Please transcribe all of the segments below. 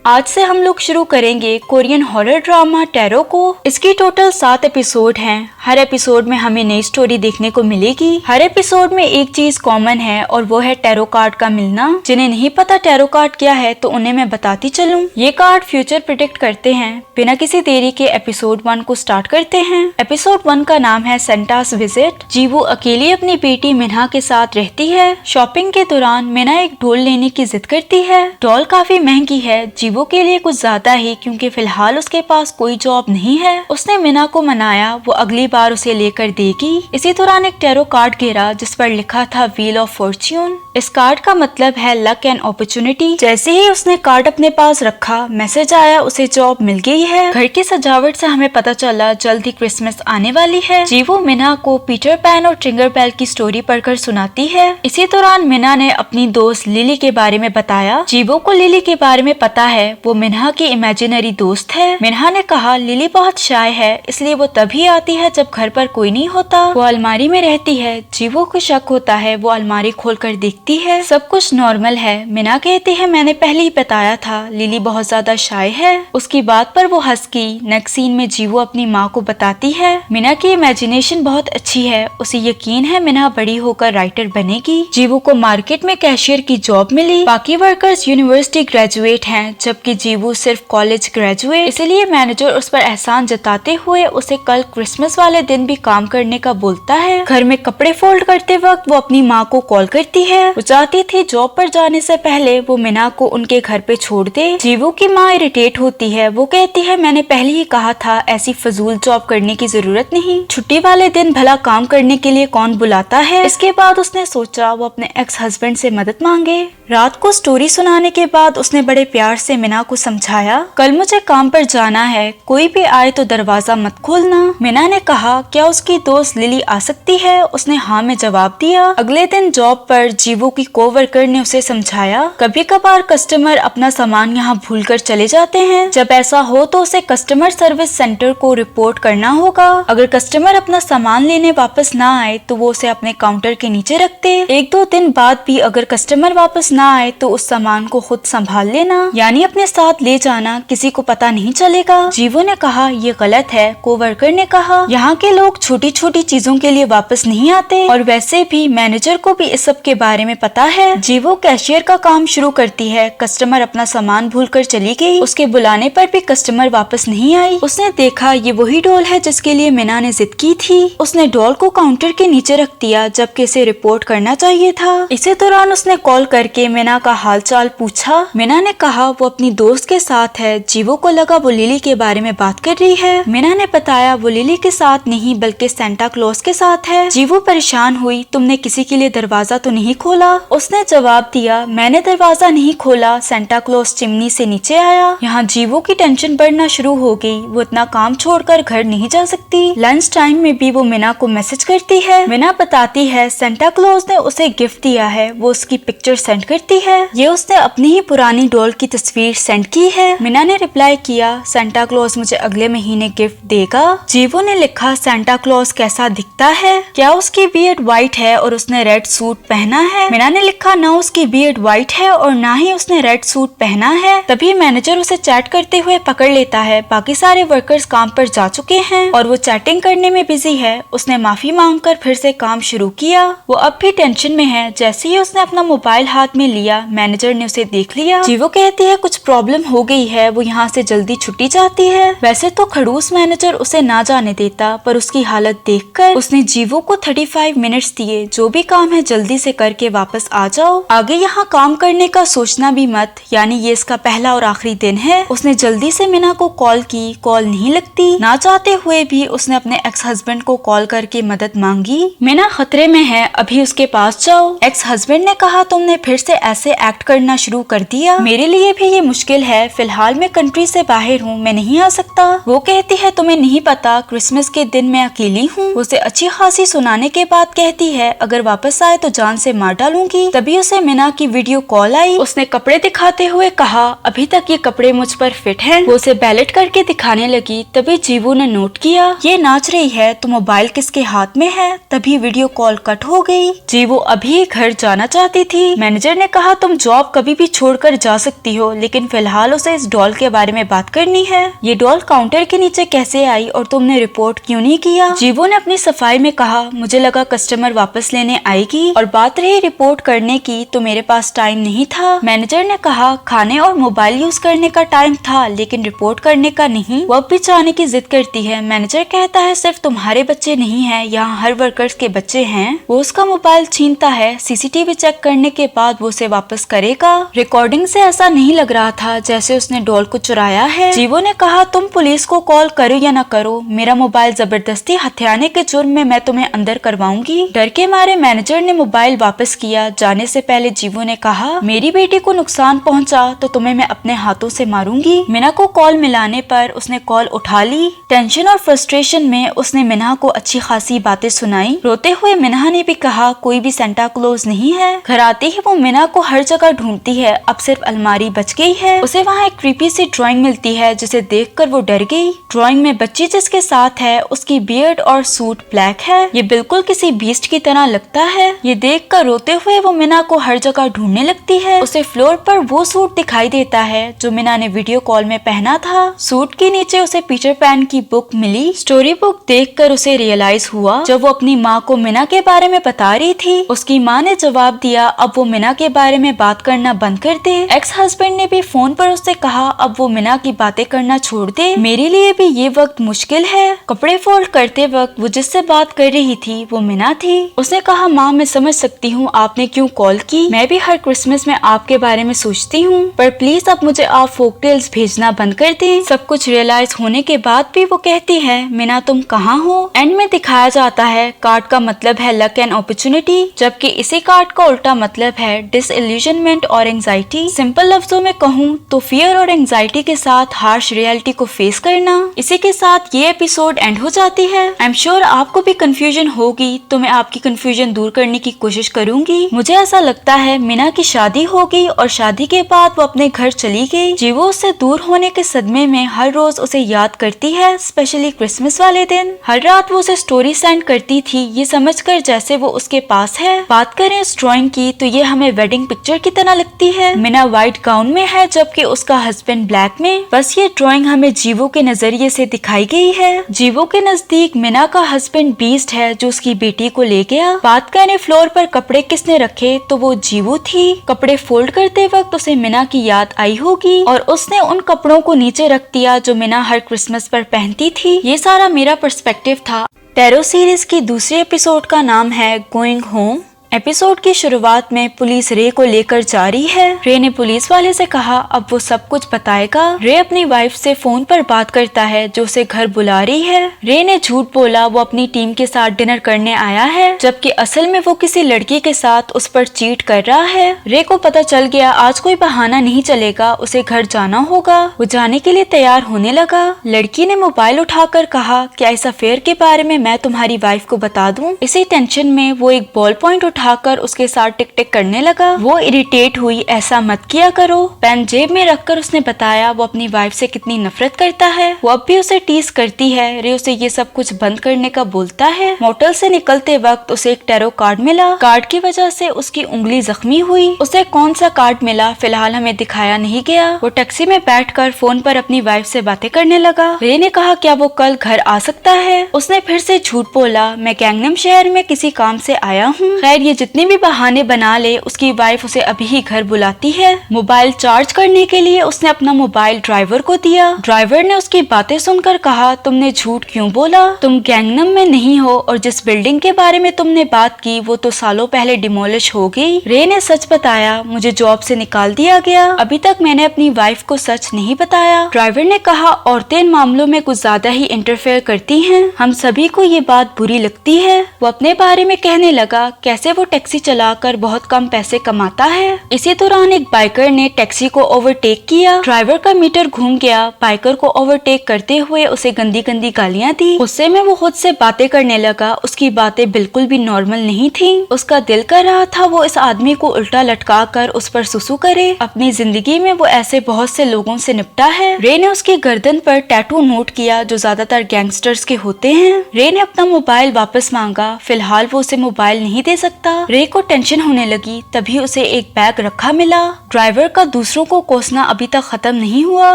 आज से हम लोग शुरू करेंगे कोरियन हॉरर ड्रामा टैरो को। इसकी टोटल 7 एपिसोड हैं। हर एपिसोड में हमें नई स्टोरी देखने को मिलेगी। हर एपिसोड में एक चीज कॉमन है और वो है टैरो कार्ड का मिलना। जिन्हें नहीं पता टैरो कार्ड क्या है तो उन्हें मैं बताती चलूं। ये कार्ड फ्यूचर प्रिडिक्ट करते हैं। बिना किसी देरी के एपिसोड 1 को स्टार्ट करते हैं। एपिसोड 1 का नाम है सेंटास विजिट। जीवू अकेली अपनी बेटी मिन्हा के साथ रहती है। शॉपिंग के दौरान मिन्हा एक डॉल लेने की जिद करती है। डॉल काफी महंगी है जीवू के लिए कुछ ज्यादा ही, क्योंकि फिलहाल उसके पास कोई जॉब नहीं है। उसने मिन्हा को मनाया वो अगली बार उसे लेकर देगी। इसी दौरान एक टैरो कार्ड गिरा जिस पर लिखा था व्हील ऑफ फॉर्च्यून। इस कार्ड का मतलब है लक एंड अपॉर्चुनिटी। जैसे ही उसने कार्ड अपने पास रखा मैसेज आया उसे जॉब मिल गई है। घर की सजावट से हमें पता चला जल्द ही क्रिसमस आने वाली है। जीवू मिन्हा को पीटर पैन और ट्रिंगर बेल की स्टोरी पढ़कर सुनाती है। इसी दौरान मिन्हा ने अपनी दोस्त लिली के बारे में बताया। जीवू को लिली के बारे में पता है, वो मिन्हा की इमेजिनरी दोस्त है। मिन्हा ने कहा लिली बहुत शाय है इसलिए वो तभी आती है जब घर पर कोई नहीं होता। वो अलमारी में रहती है। जीवू को शक होता है। वो अलमारी खोलकर देखती है सब कुछ नॉर्मल है। मिन्हा कहती है मैंने पहले ही बताया था लिली बहुत ज्यादा शाय है। उसकी बात पर वो हंस गई। नेक्स्ट सीन में जीवू अपनी माँ को बताती है मिन्हा की इमेजिनेशन बहुत अच्छी है। उसे यकीन है मिन्हा बड़ी होकर राइटर बनेगी। जीवू को मार्केट में कैशियर की जॉब मिली। बाकी वर्कर्स यूनिवर्सिटी ग्रेजुएट हैं जबकि जीवू सिर्फ कॉलेज ग्रेजुएट। इसलिए मैनेजर उस पर एहसान जताते हुए उसे कल क्रिसमस वाले दिन भी काम करने का बोलता है। घर में कपड़े फोल्ड करते वक्त वो अपनी माँ को कॉल करती है। वो चाहती थी जॉब पर जाने से पहले वो मिन्हा को उनके घर पे छोड़ दे। जीवू की माँ इरिटेट होती है। वो कहती है मैंने पहले ही कहा था ऐसी फजूल जॉब करने की जरूरत नहीं। छुट्टी वाले दिन भला काम करने के लिए कौन बुलाता है। इसके बाद उसने सोचा वो अपने एक्स हस्बैंड से मदद मांगे। रात को स्टोरी सुनाने के बाद उसने बड़े प्यार से मिन्हा को समझाया कल मुझे काम पर जाना है, कोई भी आए तो दरवाजा मत खोलना। मिन्हा ने कहा क्या उसकी दोस्त लिली आ सकती है। उसने हाँ में जवाब दिया। अगले दिन जॉब पर जीवू की कोवर्कर ने उसे समझाया कभी कभार कस्टमर अपना सामान यहाँ भूल कर चले जाते हैं। जब ऐसा हो तो उसे कस्टमर सर्विस सेंटर को रिपोर्ट करना होगा। अगर कस्टमर अपना सामान लेने वापस ना आए तो वो उसे अपने काउंटर के नीचे रखते। 1-2 दिन बाद भी अगर कस्टमर वापस ना आए तो उस सामान को खुद संभाल लेना, यानी अपने साथ ले जाना, किसी को पता नहीं चलेगा। जीवू ने कहा ये गलत है। कोवर्कर ने कहा यहाँ के लोग छोटी छोटी चीजों के लिए वापस नहीं आते और वैसे भी मैनेजर को भी इस सब के बारे में पता है। जीवू कैशियर का काम शुरू करती है। कस्टमर अपना सामान भूलकर चली गई। उसके बुलाने पर भी कस्टमर वापस नहीं आई। उसने देखा ये वही डॉल है जिसके लिए मिन्हा ने जिद की थी। उसने डॉल को काउंटर के नीचे रख दिया जबकि इसे रिपोर्ट करना चाहिए था। इसी दौरान उसने कॉल करके मिन्हा का हाल चाल पूछा। मिन्हा ने कहा वो अपनी दोस्त के साथ है। जीवू को लगा वो लिली के बारे में बात कर रही है। मिन्हा ने बताया वो लिली के साथ नहीं बल्कि सेंटा क्लॉज के साथ है। जीवू परेशान हुई तुमने किसी के लिए दरवाजा तो नहीं खोला। उसने जवाब दिया मैंने दरवाजा नहीं खोला, सेंटा क्लॉज चिमनी से नीचे आया। यहाँ जीवू की टेंशन बढ़ना शुरू हो गई। वो इतना काम छोड़कर घर नहीं जा सकती। लंच टाइम में भी वो मिन्हा को मैसेज करती है। मिन्हा बताती है सेंटा क्लॉज ने उसे गिफ्ट दिया है। वो उसकी पिक्चर सेंड करती है। ये उसने अपनी ही पुरानी डॉल की तस्वीर सेंड की है। मिन्हा ने रिप्लाई किया सेंटा क्लॉज मुझे अगले महीने गिफ्ट देगा। जीवू ने लिखा सेंटा क्लॉज कैसा दिखता है, क्या उसकी बियर्ड व्हाइट है और उसने रेड सूट पहना है। मिन्हा ने लिखा ना उसकी बियर्ड व्हाइट है और ना ही उसने रेड सूट पहना है। तभी मैनेजर उसे चैट करते हुए पकड़ लेता है। बाकी सारे वर्कर्स काम पर जा चुके हैं और वो चैटिंग करने में बिजी है। उसने माफी मांगकर फिर से काम शुरू किया। वो अब भी टेंशन में है। जैसे ही उसने अपना मोबाइल हाथ में लिया मैनेजर ने उसे देख लिया। जीवू कहती है कुछ प्रॉब्लम हो गई है, वो यहाँ से जल्दी छुट्टी चाहती है। वैसे तो खड़ूस मैनेजर उसे ना जाने देता पर उसकी हालत देखकर उसने जीवू को 35 मिनट्स दिए। जो भी काम है जल्दी से करके वापस आ जाओ। आगे यहाँ काम करने का सोचना भी मत, यानी ये इसका पहला और आखिरी दिन है। उसने जल्दी से मिन्हा को कॉल की, कॉल नहीं लगती। ना चाहते हुए भी उसने अपने एक्स हस्बैंड को कॉल करके मदद मांगी। मिन्हा खतरे में है, अभी उसके पास जाओ। एक्स हस्बैंड ने कहा तुमने फिर से ऐसे एक्ट करना शुरू कर दिया। मेरे लिए भी ये मुश्किल है। फिलहाल मैं कंट्री से बाहर हूँ, मैं नहीं आ सकता। वो कहती है तुम्हें नहीं पता क्रिसमस के दिन मैं अकेली हूँ। उसे अच्छी खासी सुनाने के बाद कहती है अगर वापस आए तो जान से मार हटा लूंगी। तभी उसे मीना की वीडियो कॉल आई। उसने कपड़े दिखाते हुए कहा, अभी तक ये कपड़े मुझ पर फिट हैं। वो उसे बैलेट करके दिखाने लगी। तभी जीवू ने नोट किया, ये नाच रही है तो मोबाइल किसके हाथ में है। तभी वीडियो कॉल कट हो गई। जीवू अभी घर जाना चाहती थी। मैनेजर ने कहा, तुम जॉब कभी भी छोड़कर जा सकती हो, लेकिन फिलहाल उसे इस डॉल के बारे में बात करनी है। ये डॉल काउंटर के नीचे कैसे आई और तुमने रिपोर्ट क्यों नहीं किया। जीवू ने अपनी सफाई में कहा, मुझे लगा कस्टमर वापस लेने आएगी, और बात रही रिपोर्ट करने की तो मेरे पास टाइम नहीं था। मैनेजर ने कहा, खाने और मोबाइल यूज करने का टाइम था, लेकिन रिपोर्ट करने का नहीं। वो अब भी चाहने की जिद करती है। मैनेजर कहता है, सिर्फ तुम्हारे बच्चे नहीं है, यहाँ हर वर्कर्स के बच्चे हैं। वो उसका मोबाइल छीनता है। सीसीटीवी चेक करने के बाद वो उसे वापस करेगा। रिकॉर्डिंग से ऐसा नहीं लग रहा था जैसे उसने डॉल को चुराया है। जीवो ने कहा, तुम पुलिस को कॉल करो या न करो, मेरा मोबाइल जबरदस्ती हथियाने के जुर्म में मैं तुम्हें अंदर करवाऊंगी। डर के मारे मैनेजर ने मोबाइल वापस किया। जाने से पहले जीवो ने कहा, मेरी बेटी को नुकसान पहुंचा तो तुम्हें मैं अपने हाथों से मारूंगी। मीना को कॉल मिलाने पर उसने कॉल उठा ली। टेंशन और फ्रस्ट्रेशन में उसने मीना को अच्छी खासी बातें सुनाई। रोते हुए मीना ने भी कहा, कोई भी सेंटा क्लॉज नहीं है। घर आते ही वो मीना को हर जगह ढूंढती है। अब सिर्फ अलमारी बच गई है। उसे वहाँ एक क्रीपी सी ड्राइंग मिलती है जिसे देखकर वो डर गई। ड्राइंग में बच्ची जिसके साथ है उसकी बियर्ड और सूट ब्लैक है। ये बिल्कुल किसी बीस्ट की तरह लगता है। ये देखकर रोते हुए वो मीना को हर जगह ढूंढने लगती है। उसे फ्लोर पर वो सूट दिखाई देता है जो मीना ने वीडियो कॉल में पहना था। सूट के नीचे उसे पीटर पैन की बुक मिली। स्टोरी बुक देखकर उसे रियलाइज हुआ, जब वो अपनी माँ को मीना के बारे में बता रही थी, उसकी माँ ने जवाब दिया, अब वो मीना के बारे में बात करना बंद कर दे। एक्स हस्बैंड ने भी फोन पर उससे कहा, अब वो मीना की बातें करना छोड़ दे, मेरे लिए भी ये वक्त मुश्किल है। कपड़े फोल्ड करते वक्त वो जिससे बात कर रही थी वो मीना थी। उसने कहा, माँ मैं समझ सकती हूँ आपने क्यों कॉल की, मैं भी हर क्रिसमस में आपके बारे में सोचती हूँ, पर प्लीज अब मुझे आप फोक टेल्स भेजना बंद कर दें। सब कुछ रियलाइज होने के बाद भी वो कहती है, मीना तुम कहाँ हो। एंड में दिखाया जाता है कार्ड का मतलब है लक एंड अपॉर्चुनिटी, जबकि इसी कार्ड का उल्टा मतलब है डिसइल्यूजनमेंट और एंजाइटी। सिंपल लफ्जों में कहूँ तो फियर और एंजाइटी के साथ हार्श रियलिटी को फेस करना। इसी के साथ ये एपिसोड एंड हो जाती है। आई एम श्योर आपको भी कंफ्यूजन होगी, तो मैं आपकी कंफ्यूजन दूर करने की कोशिश करूंगी। मुझे ऐसा लगता है मीना की शादी हो गई और शादी के बाद वो अपने घर चली गई। जीवो उससे दूर होने के सदमे में हर रोज उसे याद करती है, स्पेशली क्रिसमस वाले दिन। हर रात वो उसे स्टोरी सेंड करती थी, ये समझकर जैसे वो उसके पास है। बात करें इस ड्राइंग की तो ये हमें वेडिंग पिक्चर की तरह लगती है। मीना व्हाइट गाउन में है जबकि उसका हस्बैंड ब्लैक में। बस ये ड्राइंग हमें जीवो के नजरिए से दिखाई गई है। जीवो के नजदीक मीना का हस्बैंड बीस्ट है जो उसकी बेटी को ले गया। बात करें फ्लोर पर कपड़े किसने रखे तो वो जीवो थी। कपड़े फोल्ड करते वक्त उसे मीना की याद आई होगी और उसने उन कपड़ों को नीचे रख दिया जो मीना हर क्रिसमस पर पहनती थी। ये सारा मेरा पर्सपेक्टिव था। टैरो सीरीज की दूसरी एपिसोड का नाम है गोइंग होम। एपिसोड की शुरुआत में पुलिस रे को लेकर जा रही है। रे ने पुलिस वाले से कहा अब वो सब कुछ बताएगा। रे अपनी वाइफ से फोन पर बात करता है जो उसे घर बुला रही है। रे ने झूठ बोला वो अपनी टीम के साथ डिनर करने आया है, जबकि असल में वो किसी लड़की के साथ उस पर चीट कर रहा है। रे को पता चल गया आज कोई बहाना नहीं चलेगा, उसे घर जाना होगा। वो जाने के लिए तैयार होने लगा। लड़की ने मोबाइल उठाकर कहा क्या इस अफेयर के बारे में मैं तुम्हारी वाइफ को बता दूं। इसी टेंशन में वो एक बॉल पॉइंट उठाकर उसके साथ टिक टिक करने लगा। वो इरिटेट हुई, ऐसा मत किया करो। पेन जेब में रखकर उसने बताया वो अपनी वाइफ से कितनी नफरत करता है। वो अब भी उसे टीज करती है। रे उसे ये सब कुछ बंद करने का बोलता है। मोटल से निकलते वक्त उसे एक टैरो कार्ड मिला। कार्ड की वजह से उसकी उंगली जख्मी हुई। उसे कौन सा कार्ड मिला फिलहाल हमें दिखाया नहीं गया। वो टैक्सी में बैठकर फोन पर अपनी वाइफ से बातें करने लगा। रे ने कहा क्या वो कल घर आ सकता है। उसने फिर से झूठ बोला, मैं गैंगनम शहर में किसी काम से आया हूँ। खैर ये जितने भी बहाने बना ले उसकी वाइफ उसे अभी ही घर बुलाती है। मोबाइल चार्ज करने के लिए उसने अपना मोबाइल ड्राइवर को दिया। ड्राइवर ने उसकी बातें सुनकर कहा तुमने झूठ क्यों बोला, तुम गैंगनम में नहीं हो और जिस बिल्डिंग के बारे में तुमने बात की वो तो सालों पहले डिमोलिश हो गई। रे ने सच बताया, मुझे जॉब से निकाल दिया गया। अभी तक मैंने अपनी वाइफ को सच नहीं बताया। ड्राइवर ने कहा औरतें इन मामलों में कुछ ज्यादा ही इंटरफेयर करती हैं, हम सभी को ये बात बुरी लगती है। वो अपने बारे में कहने लगा कैसे वो वो टैक्सी चलाकर बहुत कम पैसे कमाता है। इसी दौरान एक बाइकर ने टैक्सी को ओवरटेक किया। ड्राइवर का मीटर घूम गया। बाइकर को ओवरटेक करते हुए उसे गंदी गंदी गालियां दी। गुस्से में वो खुद से बातें करने लगा। उसकी बातें बिल्कुल भी नॉर्मल नहीं थी। उसका दिल कर रहा था वो इस आदमी को उल्टा लटका कर उस पर सुसु करे। अपनी जिंदगी में वो ऐसे बहुत से लोगों से निपटा है। रे ने उसकी गर्दन पर टैटू नोट किया जो ज्यादातर गैंगस्टर्स के होते हैं। रे ने अपना मोबाइल वापस मांगा। फिलहाल वो उसे मोबाइल नहीं दे सकता। रे को टेंशन होने लगी। तभी उसे एक बैग रखा मिला। ड्राइवर का दूसरों को कोसना अभी तक खत्म नहीं हुआ।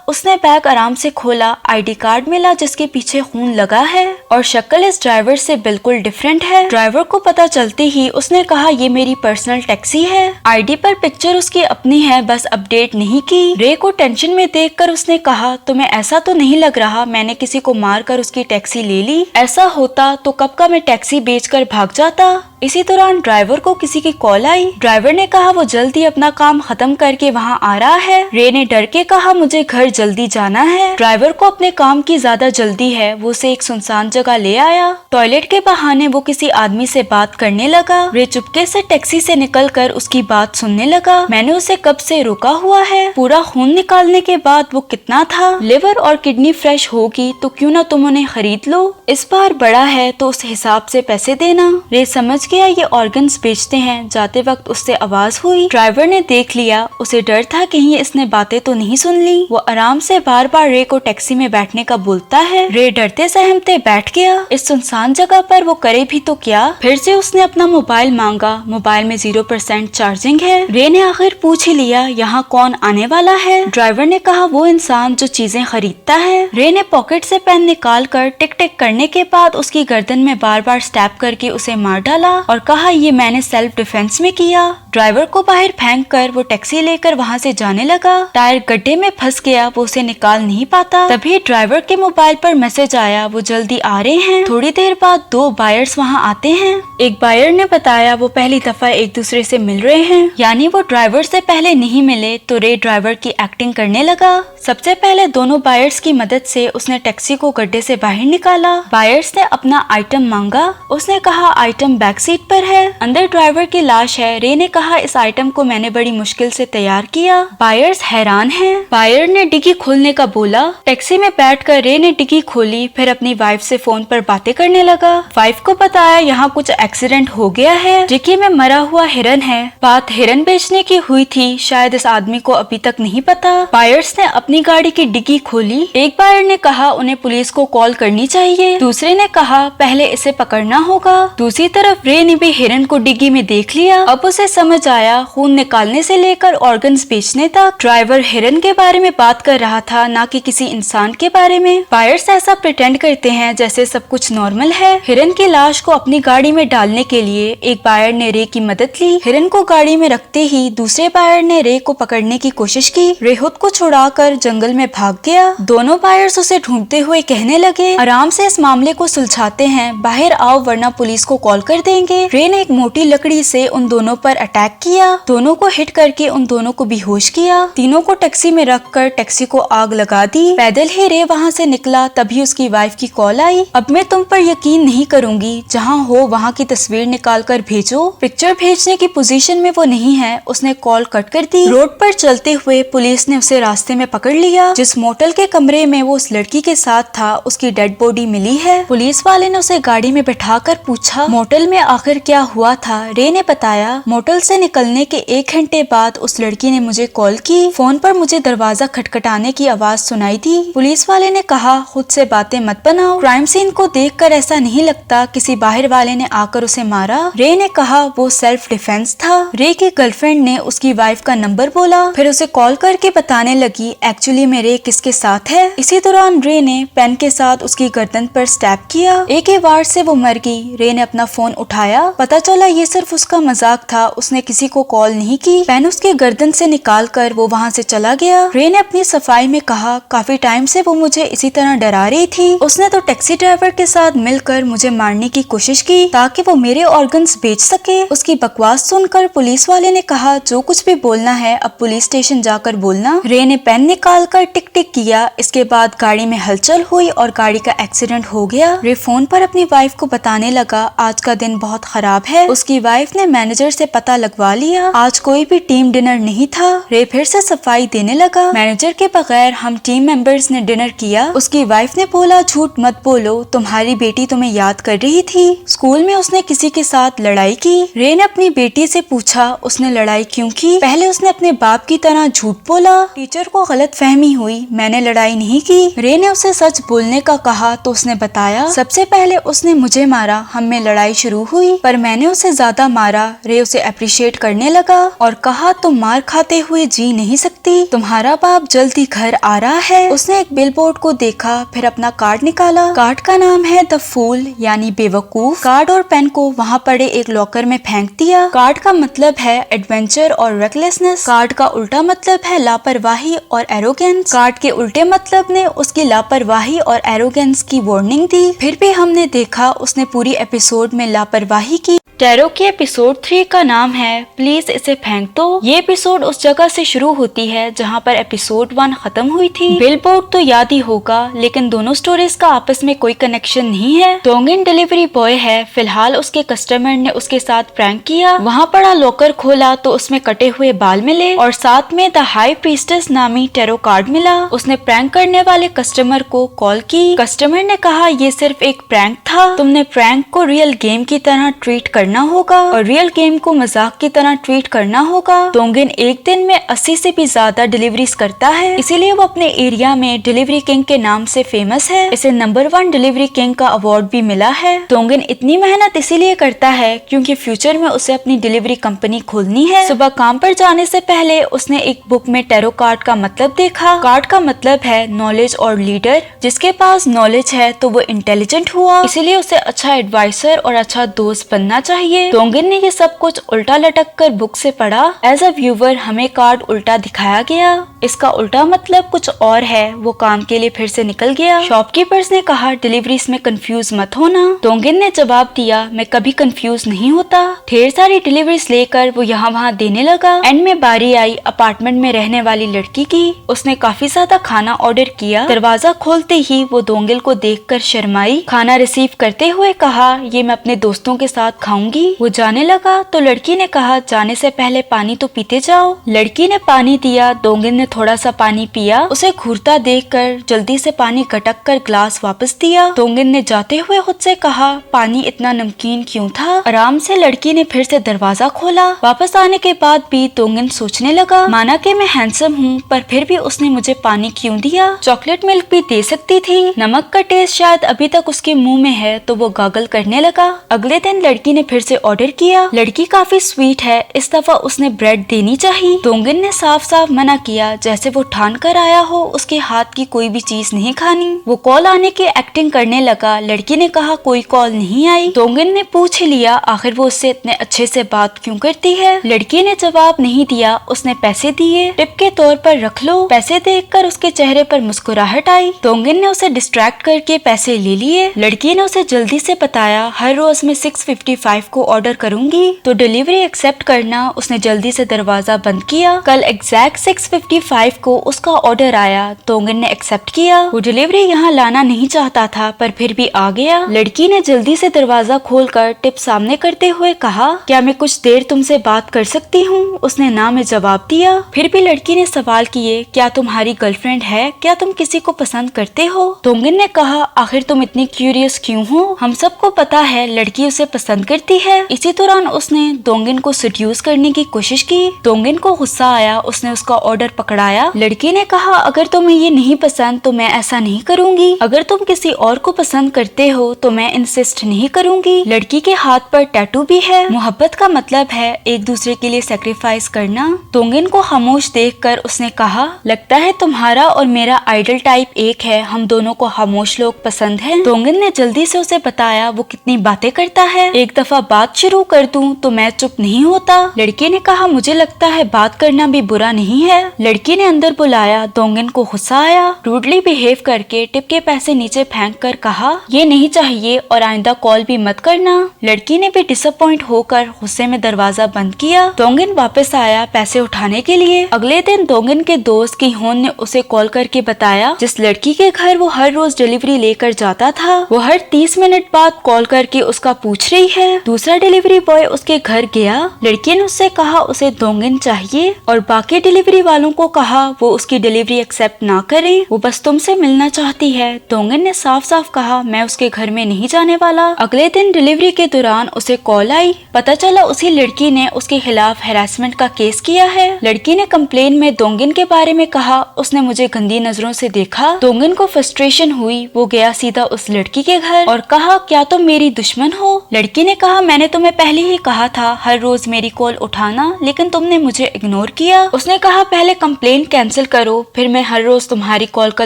उसने बैग आराम से खोला। आईडी कार्ड मिला जिसके पीछे खून लगा है और शक्ल इस ड्राइवर से बिल्कुल डिफरेंट है। ड्राइवर को पता चलते ही उसने कहा ये मेरी पर्सनल टैक्सी है। आईडी पर पिक्चर उसकी अपनी है, बस अपडेट नहीं की। रे को टेंशन में देखकर उसने कहा तुम्हें ऐसा तो नहीं लग रहा मैंने किसी को मारकर उसकी टैक्सी ले ली? ऐसा होता तो कब का मैं टैक्सी बेचकर भाग जाता। इसी दौरान ड्राइवर को किसी की कॉल आई। ड्राइवर ने कहा वो जल्दी अपना काम खत्म करके वहाँ आ रहा है। रे ने डर के कहा मुझे घर जल्दी जाना है। ड्राइवर को अपने काम की ज्यादा जल्दी है। वो उसे एक सुनसान जगह ले आया। टॉयलेट के बहाने वो किसी आदमी से बात करने लगा। रे चुपके से टैक्सी से निकलकर उसकी बात सुनने लगा। मैंने उसे कब से रोका हुआ है। पूरा खून निकालने के बाद वो कितना था? लिवर और किडनी फ्रेश होगी तो क्यों ना तुम उन्हें खरीद लो। इस बार बड़ा है तो उस हिसाब से पैसे देना। रे समझ गया ये ऑर्गन्स बेचते हैं। जाते वक्त उससे आवाज हुई। ड्राइवर ने देख लिया। उसे डर था कहीं इसने बातें तो नहीं सुन ली। वो आराम से बार बार रे को टैक्सी में बैठने का बोलता है। रे डरते सहमते बैठ गया। इस सुनसान जगह पर वो करे भी तो क्या। फिर से उसने अपना मोबाइल मांगा। मोबाइल में 0% चार्जिंग है। रे ने आखिर पूछ ही लिया यहाँ कौन आने वाला है। ड्राइवर ने कहा वो इंसान जो चीजें खरीदता है। रे ने पॉकेट से पेन निकाल कर टिक टिक करने के बाद उसकी गर्दन में बार बार स्टैप करके उसे मार डाला और कहा ये मैंने सेल्फ डिफेंस में किया। ड्राइवर को बाहर फेंक कर वो टैक्सी लेकर वहाँ से जाने लगा। टायर गड्ढे में फंस गया। वो उसे निकाल नहीं पाता। तभी ड्राइवर के मोबाइल पर मैसेज आया वो जल्दी आ रहे हैं। थोड़ी देर बाद 2 बायर्स वहाँ आते हैं। एक बायर ने बताया वो पहली दफा एक दूसरे से मिल रहे हैं, यानी वो ड्राइवर से पहले नहीं मिले। तो रे ड्राइवर की एक्टिंग करने लगा। सबसे पहले दोनों बायर्स की मदद से उसने टैक्सी को गड्ढे से बाहर निकाला। बायर्स ने अपना आइटम मांगा। उसने कहा आइटम बैक सीट पर है। अंदर ड्राइवर की लाश है। रे ने कहा इस आइटम को मैंने बड़ी मुश्किल से तैयार किया। बायर्स हैरान हैं। बायर ने डिग्गी खोलने का बोला। टैक्सी में बैठकर रे ने डिग्गी खोली। फिर अपनी वाइफ से फोन पर बातें करने लगा। वाइफ को बताया यहाँ कुछ एक्सीडेंट हो गया है। डिग्गी में मरा हुआ हिरन है। बात हिरन बेचने की हुई थी। शायद इस आदमी को अभी तक नहीं पता। बायर्स ने अपनी गाड़ी की डिग्गी खोली। एक बायर ने कहा उन्हें पुलिस को कॉल करनी चाहिए। दूसरे ने कहा पहले इसे पकड़ना होगा। दूसरी तरफ रे ने भी हिरन को डिग्गी में देख लिया। अब उसे समझ आया खून निकालने से लेकर ऑर्गन्स बेचने तक ड्राइवर हिरन के बारे में बात कर रहा था, ना कि किसी इंसान के बारे में। बायर्स ऐसा प्रिटेंड करते हैं जैसे सब कुछ नॉर्मल है। हिरन की लाश को अपनी गाड़ी में डालने के लिए एक बायर ने रे की मदद ली। हिरन को गाड़ी में रखते ही दूसरे बायर ने रे को पकड़ने की कोशिश की। रे खुद को छुड़ाकर जंगल में भाग गया। दोनों बायर्स उसे ढूंढते हुए कहने लगे आराम से इस मामले को सुलझाते हैं, बाहर आओ वरना पुलिस को कॉल कर देंगे। रे ने एक मोटी लकड़ी से उन दोनों पर अटैक किया। दोनों को हिट करके उन दोनों को बेहोश किया। तीनों को टैक्सी में रखकर टैक्सी को आग लगा दी। पैदल ही रे वहाँ से निकला। तभी उसकी वाइफ की कॉल आई। अब मैं तुम पर यकीन नहीं करूंगी, जहाँ हो वहाँ की तस्वीर निकाल कर भेजो। पिक्चर भेजने की पोजीशन में वो नहीं है। उसने कॉल कट कर दी। रोड पर चलते हुए पुलिस ने उसे रास्ते में पकड़ लिया। जिस मोटल के कमरे में वो उस लड़की के साथ था उसकी डेड बॉडी मिली है। पुलिस वाले ने उसे गाड़ी में बैठाकर पूछा मोटल में आखिर क्या हुआ था। रे ने बताया मोटल से निकलने के 1 घंटे बाद उस लड़की ने मुझे कॉल की। फोन पर मुझे दरवाजा खटखटाने की आवाज सुनाई थी। पुलिस वाले ने कहा खुद से बातें मत बनाओ। क्राइम सीन को देखकर ऐसा नहीं लगता किसी बाहर वाले ने आकर उसे मारा। रे ने कहा वो सेल्फ डिफेंस था। रे की गर्लफ्रेंड ने उसकी वाइफ का नंबर बोला। फिर उसे कॉल करके बताने लगी एक्चुअली में रे किसके साथ है। इसी दौरान रे ने पेन के साथ उसकी गर्दन पर स्टैप किया। एक ही वार से वो मर गई। रे ने अपना फोन उठाया। पता चला ये सिर्फ उसका मजाक था। उसने किसी को कॉल नहीं की। पेन उसके गर्दन से निकाल कर वो वहाँ से चला गया। रे ने अपनी सफाई में कहा काफी टाइम से वो मुझे इसी तरह डरा रही थी। उसने तो टैक्सी ड्राइवर के साथ मिलकर मुझे मारने की कोशिश की ताकि वो मेरे ऑर्गन्स बेच सके। उसकी बकवास सुनकर पुलिस वाले ने कहा जो कुछ भी बोलना है अब पुलिस स्टेशन जाकर बोलना। रे ने पेन निकाल कर टिक टिक किया। इसके बाद गाड़ी में हलचल हुई और गाड़ी का एक्सीडेंट हो गया। रे फोन पर अपनी वाइफ को बताने लगा आज का दिन बहुत बहुत खराब है। उसकी वाइफ ने मैनेजर से पता लगवा लिया। आज कोई भी टीम डिनर नहीं था। रे फिर से सफाई देने लगा। मैनेजर के बगैर हम टीम मेंबर्स ने डिनर किया। उसकी वाइफ ने बोला, झूठ मत बोलो, तुम्हारी बेटी तुम्हें याद कर रही थी। स्कूल में उसने किसी के साथ लड़ाई की। रे ने अपनी बेटी से पूछा उसने लड़ाई क्यों की। पहले उसने अपने बाप की तरह झूठ बोला। टीचर को गलतफहमी हुई, मैंने लड़ाई नहीं की। रे ने उसे सच बोलने का कहा तो उसने बताया, सबसे पहले उसने मुझे मारा, हम में लड़ाई शुरू हुई, पर मैंने उसे ज्यादा मारा। रे उसे अप्रिशिएट करने लगा और कहा, तुम मार खाते हुए जी नहीं सकती, तुम्हारा बाप जल्द ही घर आ रहा है। उसने एक बिलबोर्ड को देखा, फिर अपना कार्ड निकाला। कार्ड का नाम है द फूल यानी बेवकूफ। कार्ड और पेन को वहाँ पड़े एक लॉकर में फेंक दिया। कार्ड का मतलब है एडवेंचर और रेकलेसनेस। कार्ड का उल्टा मतलब है लापरवाही और एरोगेंस। कार्ड के उल्टे मतलब ने उसकी लापरवाही और एरोगेंस की वार्निंग दी। फिर भी हमने देखा उसने पूरी एपिसोड में लापरवाही की। टैरो के एपिसोड 3 का नाम है प्लीज इसे फेंक दो। ये एपिसोड उस जगह से शुरू होती है जहाँ पर एपिसोड 1 खत्म हुई थी। बिलबोर्ड तो याद ही होगा, लेकिन दोनों स्टोरीज का आपस में कोई कनेक्शन नहीं है। डोंगिन डिलीवरी बॉय है। फिलहाल उसके कस्टमर ने उसके साथ प्रैंक किया। वहाँ पड़ा लॉकर खोला तो उसमें कटे हुए बाल मिले और साथ में द हाई प्रीस्टेस नामी टैरो कार्ड मिला। उसने प्रैंक करने वाले कस्टमर को कॉल की। कस्टमर ने कहा, ये सिर्फ एक प्रैंक था, तुमने प्रैंक को रियल गेम की तरह ट्रीट करना होगा और रियल गेम को मजाक की तरह ट्रीट करना होगा। डोंगिन एक दिन में 80 से भी ज्यादा डिलीवरीज करता है, इसीलिए वो अपने एरिया में डिलीवरी किंग के नाम से फेमस है। इसे नंबर 1 डिलीवरी किंग का अवार्ड भी मिला है। डोंगिन इतनी मेहनत इसीलिए करता है क्योंकि फ्यूचर में उसे अपनी डिलीवरी कंपनी खोलनी है। सुबह काम पर जाने से पहले उसने एक बुक में टैरो कार्ड का मतलब देखा। कार्ड का मतलब है नॉलेज और लीडर। जिसके पास नॉलेज है तो वो इंटेलिजेंट हुआ, इसीलिए उसे अच्छा एडवाइसर और अच्छा दोस्त बनना चाहिए। डोंगिन ने ये सब कुछ उल्टा लटक कर बुक से पढ़ा। एज अ व्यूवर हमें कार्ड उल्टा दिखाया गया। इसका उल्टा मतलब कुछ और है। वो काम के लिए फिर से निकल गया। शॉपकीपर्स ने कहा, डिलीवरीज में कंफ्यूज मत होना। डोंगिन ने जवाब दिया, मैं कभी कंफ्यूज नहीं होता। ढेर सारी डिलीवरीज लेकर वो यहाँ वहाँ देने लगा। एंड में बारी आई अपार्टमेंट में रहने वाली लड़की की। उसने काफी ज्यादा खाना ऑर्डर किया। दरवाजा खोलते ही वो डोंगिल को देखकर शर्माई। खाना रिसीव करते हुए कहा, ये मैं अपने दोस्तों के साथ खाऊंगी। वो जाने लगा तो लड़की ने कहा, जाने से पहले पानी तो पीते जाओ। लड़की ने पानी दिया। डोंगिन ने थोड़ा सा पानी पिया। उसे घूरता देखकर जल्दी से पानी गटक कर ग्लास वापस दिया। डोंगिन ने जाते हुए खुद से कहा, पानी इतना नमकीन क्यों था। आराम से लड़की ने फिर से दरवाजा खोला। वापस आने के बाद भी डोंगिन सोचने लगा, माना कि मैं हैंडसम हूँ, पर फिर भी उसने मुझे पानी क्यों दिया। चॉकलेट मिल्क भी दे सकती थी। नमक का टेस्ट शायद अभी तक उसके मुंह में है तो वो गागल करने लगा। अगले दिन लड़की ने फिर से ऑर्डर किया। लड़की काफी स्वीट है, इस दफा उसने ब्रेड देनी चाहिए। डोंगिन ने साफ साफ मना किया, जैसे वो ठान कर आया हो उसके हाथ की कोई भी चीज नहीं खानी। वो कॉल आने की एक्टिंग करने लगा। लड़की ने कहा, कोई कॉल नहीं आई। डोंगिन ने पूछ लिया, आखिर वो उससे इतने अच्छे से बात क्यों करती है। लड़की ने जवाब नहीं दिया। उसने पैसे दिए, टिप के तौर पर रख लो। पैसे देखकर उसके चेहरे पर मुस्कुराहट आई। डोंगिन ने उसे डिस्ट्रैक्ट करके पैसे ले लिए। लड़की ने उसे जल्दी से बताया, हर रोज मैं 6:55 को ऑर्डर करूंगी तो डिलीवरी एक्सेप्ट करना। उसने जल्दी से दरवाजा बंद किया। कल एग्जैक्ट 6:55 को उसका ऑर्डर आया। डोंगिन ने एक्सेप्ट किया। वो डिलीवरी यहाँ लाना नहीं चाहता था पर फिर भी आ गया। लड़की ने जल्दी से दरवाजा खोलकर टिप सामने करते हुए कहा, क्या मैं कुछ देर तुमसे बात कर सकती हूँ। उसने ना में जवाब दिया। फिर भी लड़की ने सवाल किए, क्या तुम्हारी गर्लफ्रेंड है, क्या तुम किसी को पसंद करते हो। डोंगिन ने कहा, आखिर तुम इतनी क्यूरियस क्यों हो, हम सबको पता है लड़की उसे पसंद करती है। इसी दौरान उसने डोंगिन को सेड्यूस करने की कोशिश की। डोंगिन को गुस्सा आया। उसने उसका ऑर्डर पकड़ाया। लड़की ने कहा, अगर तुम्हें ये नहीं पसंद तो मैं ऐसा नहीं करूंगी। अगर तुम किसी और को पसंद करते हो तो मैं इंसिस्ट नहीं करूंगी। लड़की के हाथ पर टैटू भी है। मोहब्बत का मतलब है एक दूसरे के लिए सेक्रीफाइस करना। डोंगिन को खामोश देखकर उसने कहा, लगता है तुम्हारा और मेरा आइडल टाइप एक है, हम दोनों को खामोश लोग पसंद हैं। डोंगिन ने जल्दी से उसे बताया वो कितनी बातें करता है। एक दफा बात शुरू कर दूं तो मैं चुप नहीं होता। लड़की ने कहा, मुझे लगता है बात करना भी बुरा नहीं है। लड़की ने अंदर बुलाया। डोंगिन को गुस्सा आया। रूडली बिहेव करके टिप के पैसे नीचे फेंक कर कहा, ये नहीं चाहिए और आइंदा कॉल भी मत करना। लड़की ने भी डिसअपॉइंट होकर गुस्से में दरवाजा बंद किया। डोंगिन वापस आया पैसे उठाने के लिए। अगले दिन डोंगिन के दोस्त की होन ने उसे कॉल करके बताया, जिस लड़की के घर वो हर रोज डिलीवरी लेकर जाता था वो हर 30 मिनट बाद कॉल करके उसका पूछ रही है। दूसरा डिलीवरी बॉय उसके घर गया। लड़की ने उससे कहा उसे दोंगिन चाहिए और बाकी डिलीवरी वालों को कहा वो उसकी डिलीवरी एक्सेप्ट ना करें, वो बस तुमसे मिलना चाहती है। दोंगिन ने साफ साफ कहा मैं उसके घर में नहीं जाने वाला। अगले दिन डिलीवरी के दौरान उसे कॉल आई। पता चला उसी लड़की ने उसके खिलाफ हैरेसमेंट का केस किया है। लड़की ने कंप्लेन में दोंगिन के बारे में कहा उसने मुझे गंदी नजरों से देखा। दोंगिन को फ्रस्ट्रेशन हुई, वो गया सीधा उस लड़की के घर और कहा क्या तुम मेरी दुश्मन हो? लड़की ने कहा मैंने तुम्हें पहले ही कहा था हर रोज मेरी कॉल उठाना, लेकिन तुमने मुझे इग्नोर किया। उसने कहा पहले कंप्लेंट कैंसिल करो, फिर मैं हर रोज तुम्हारी कॉल का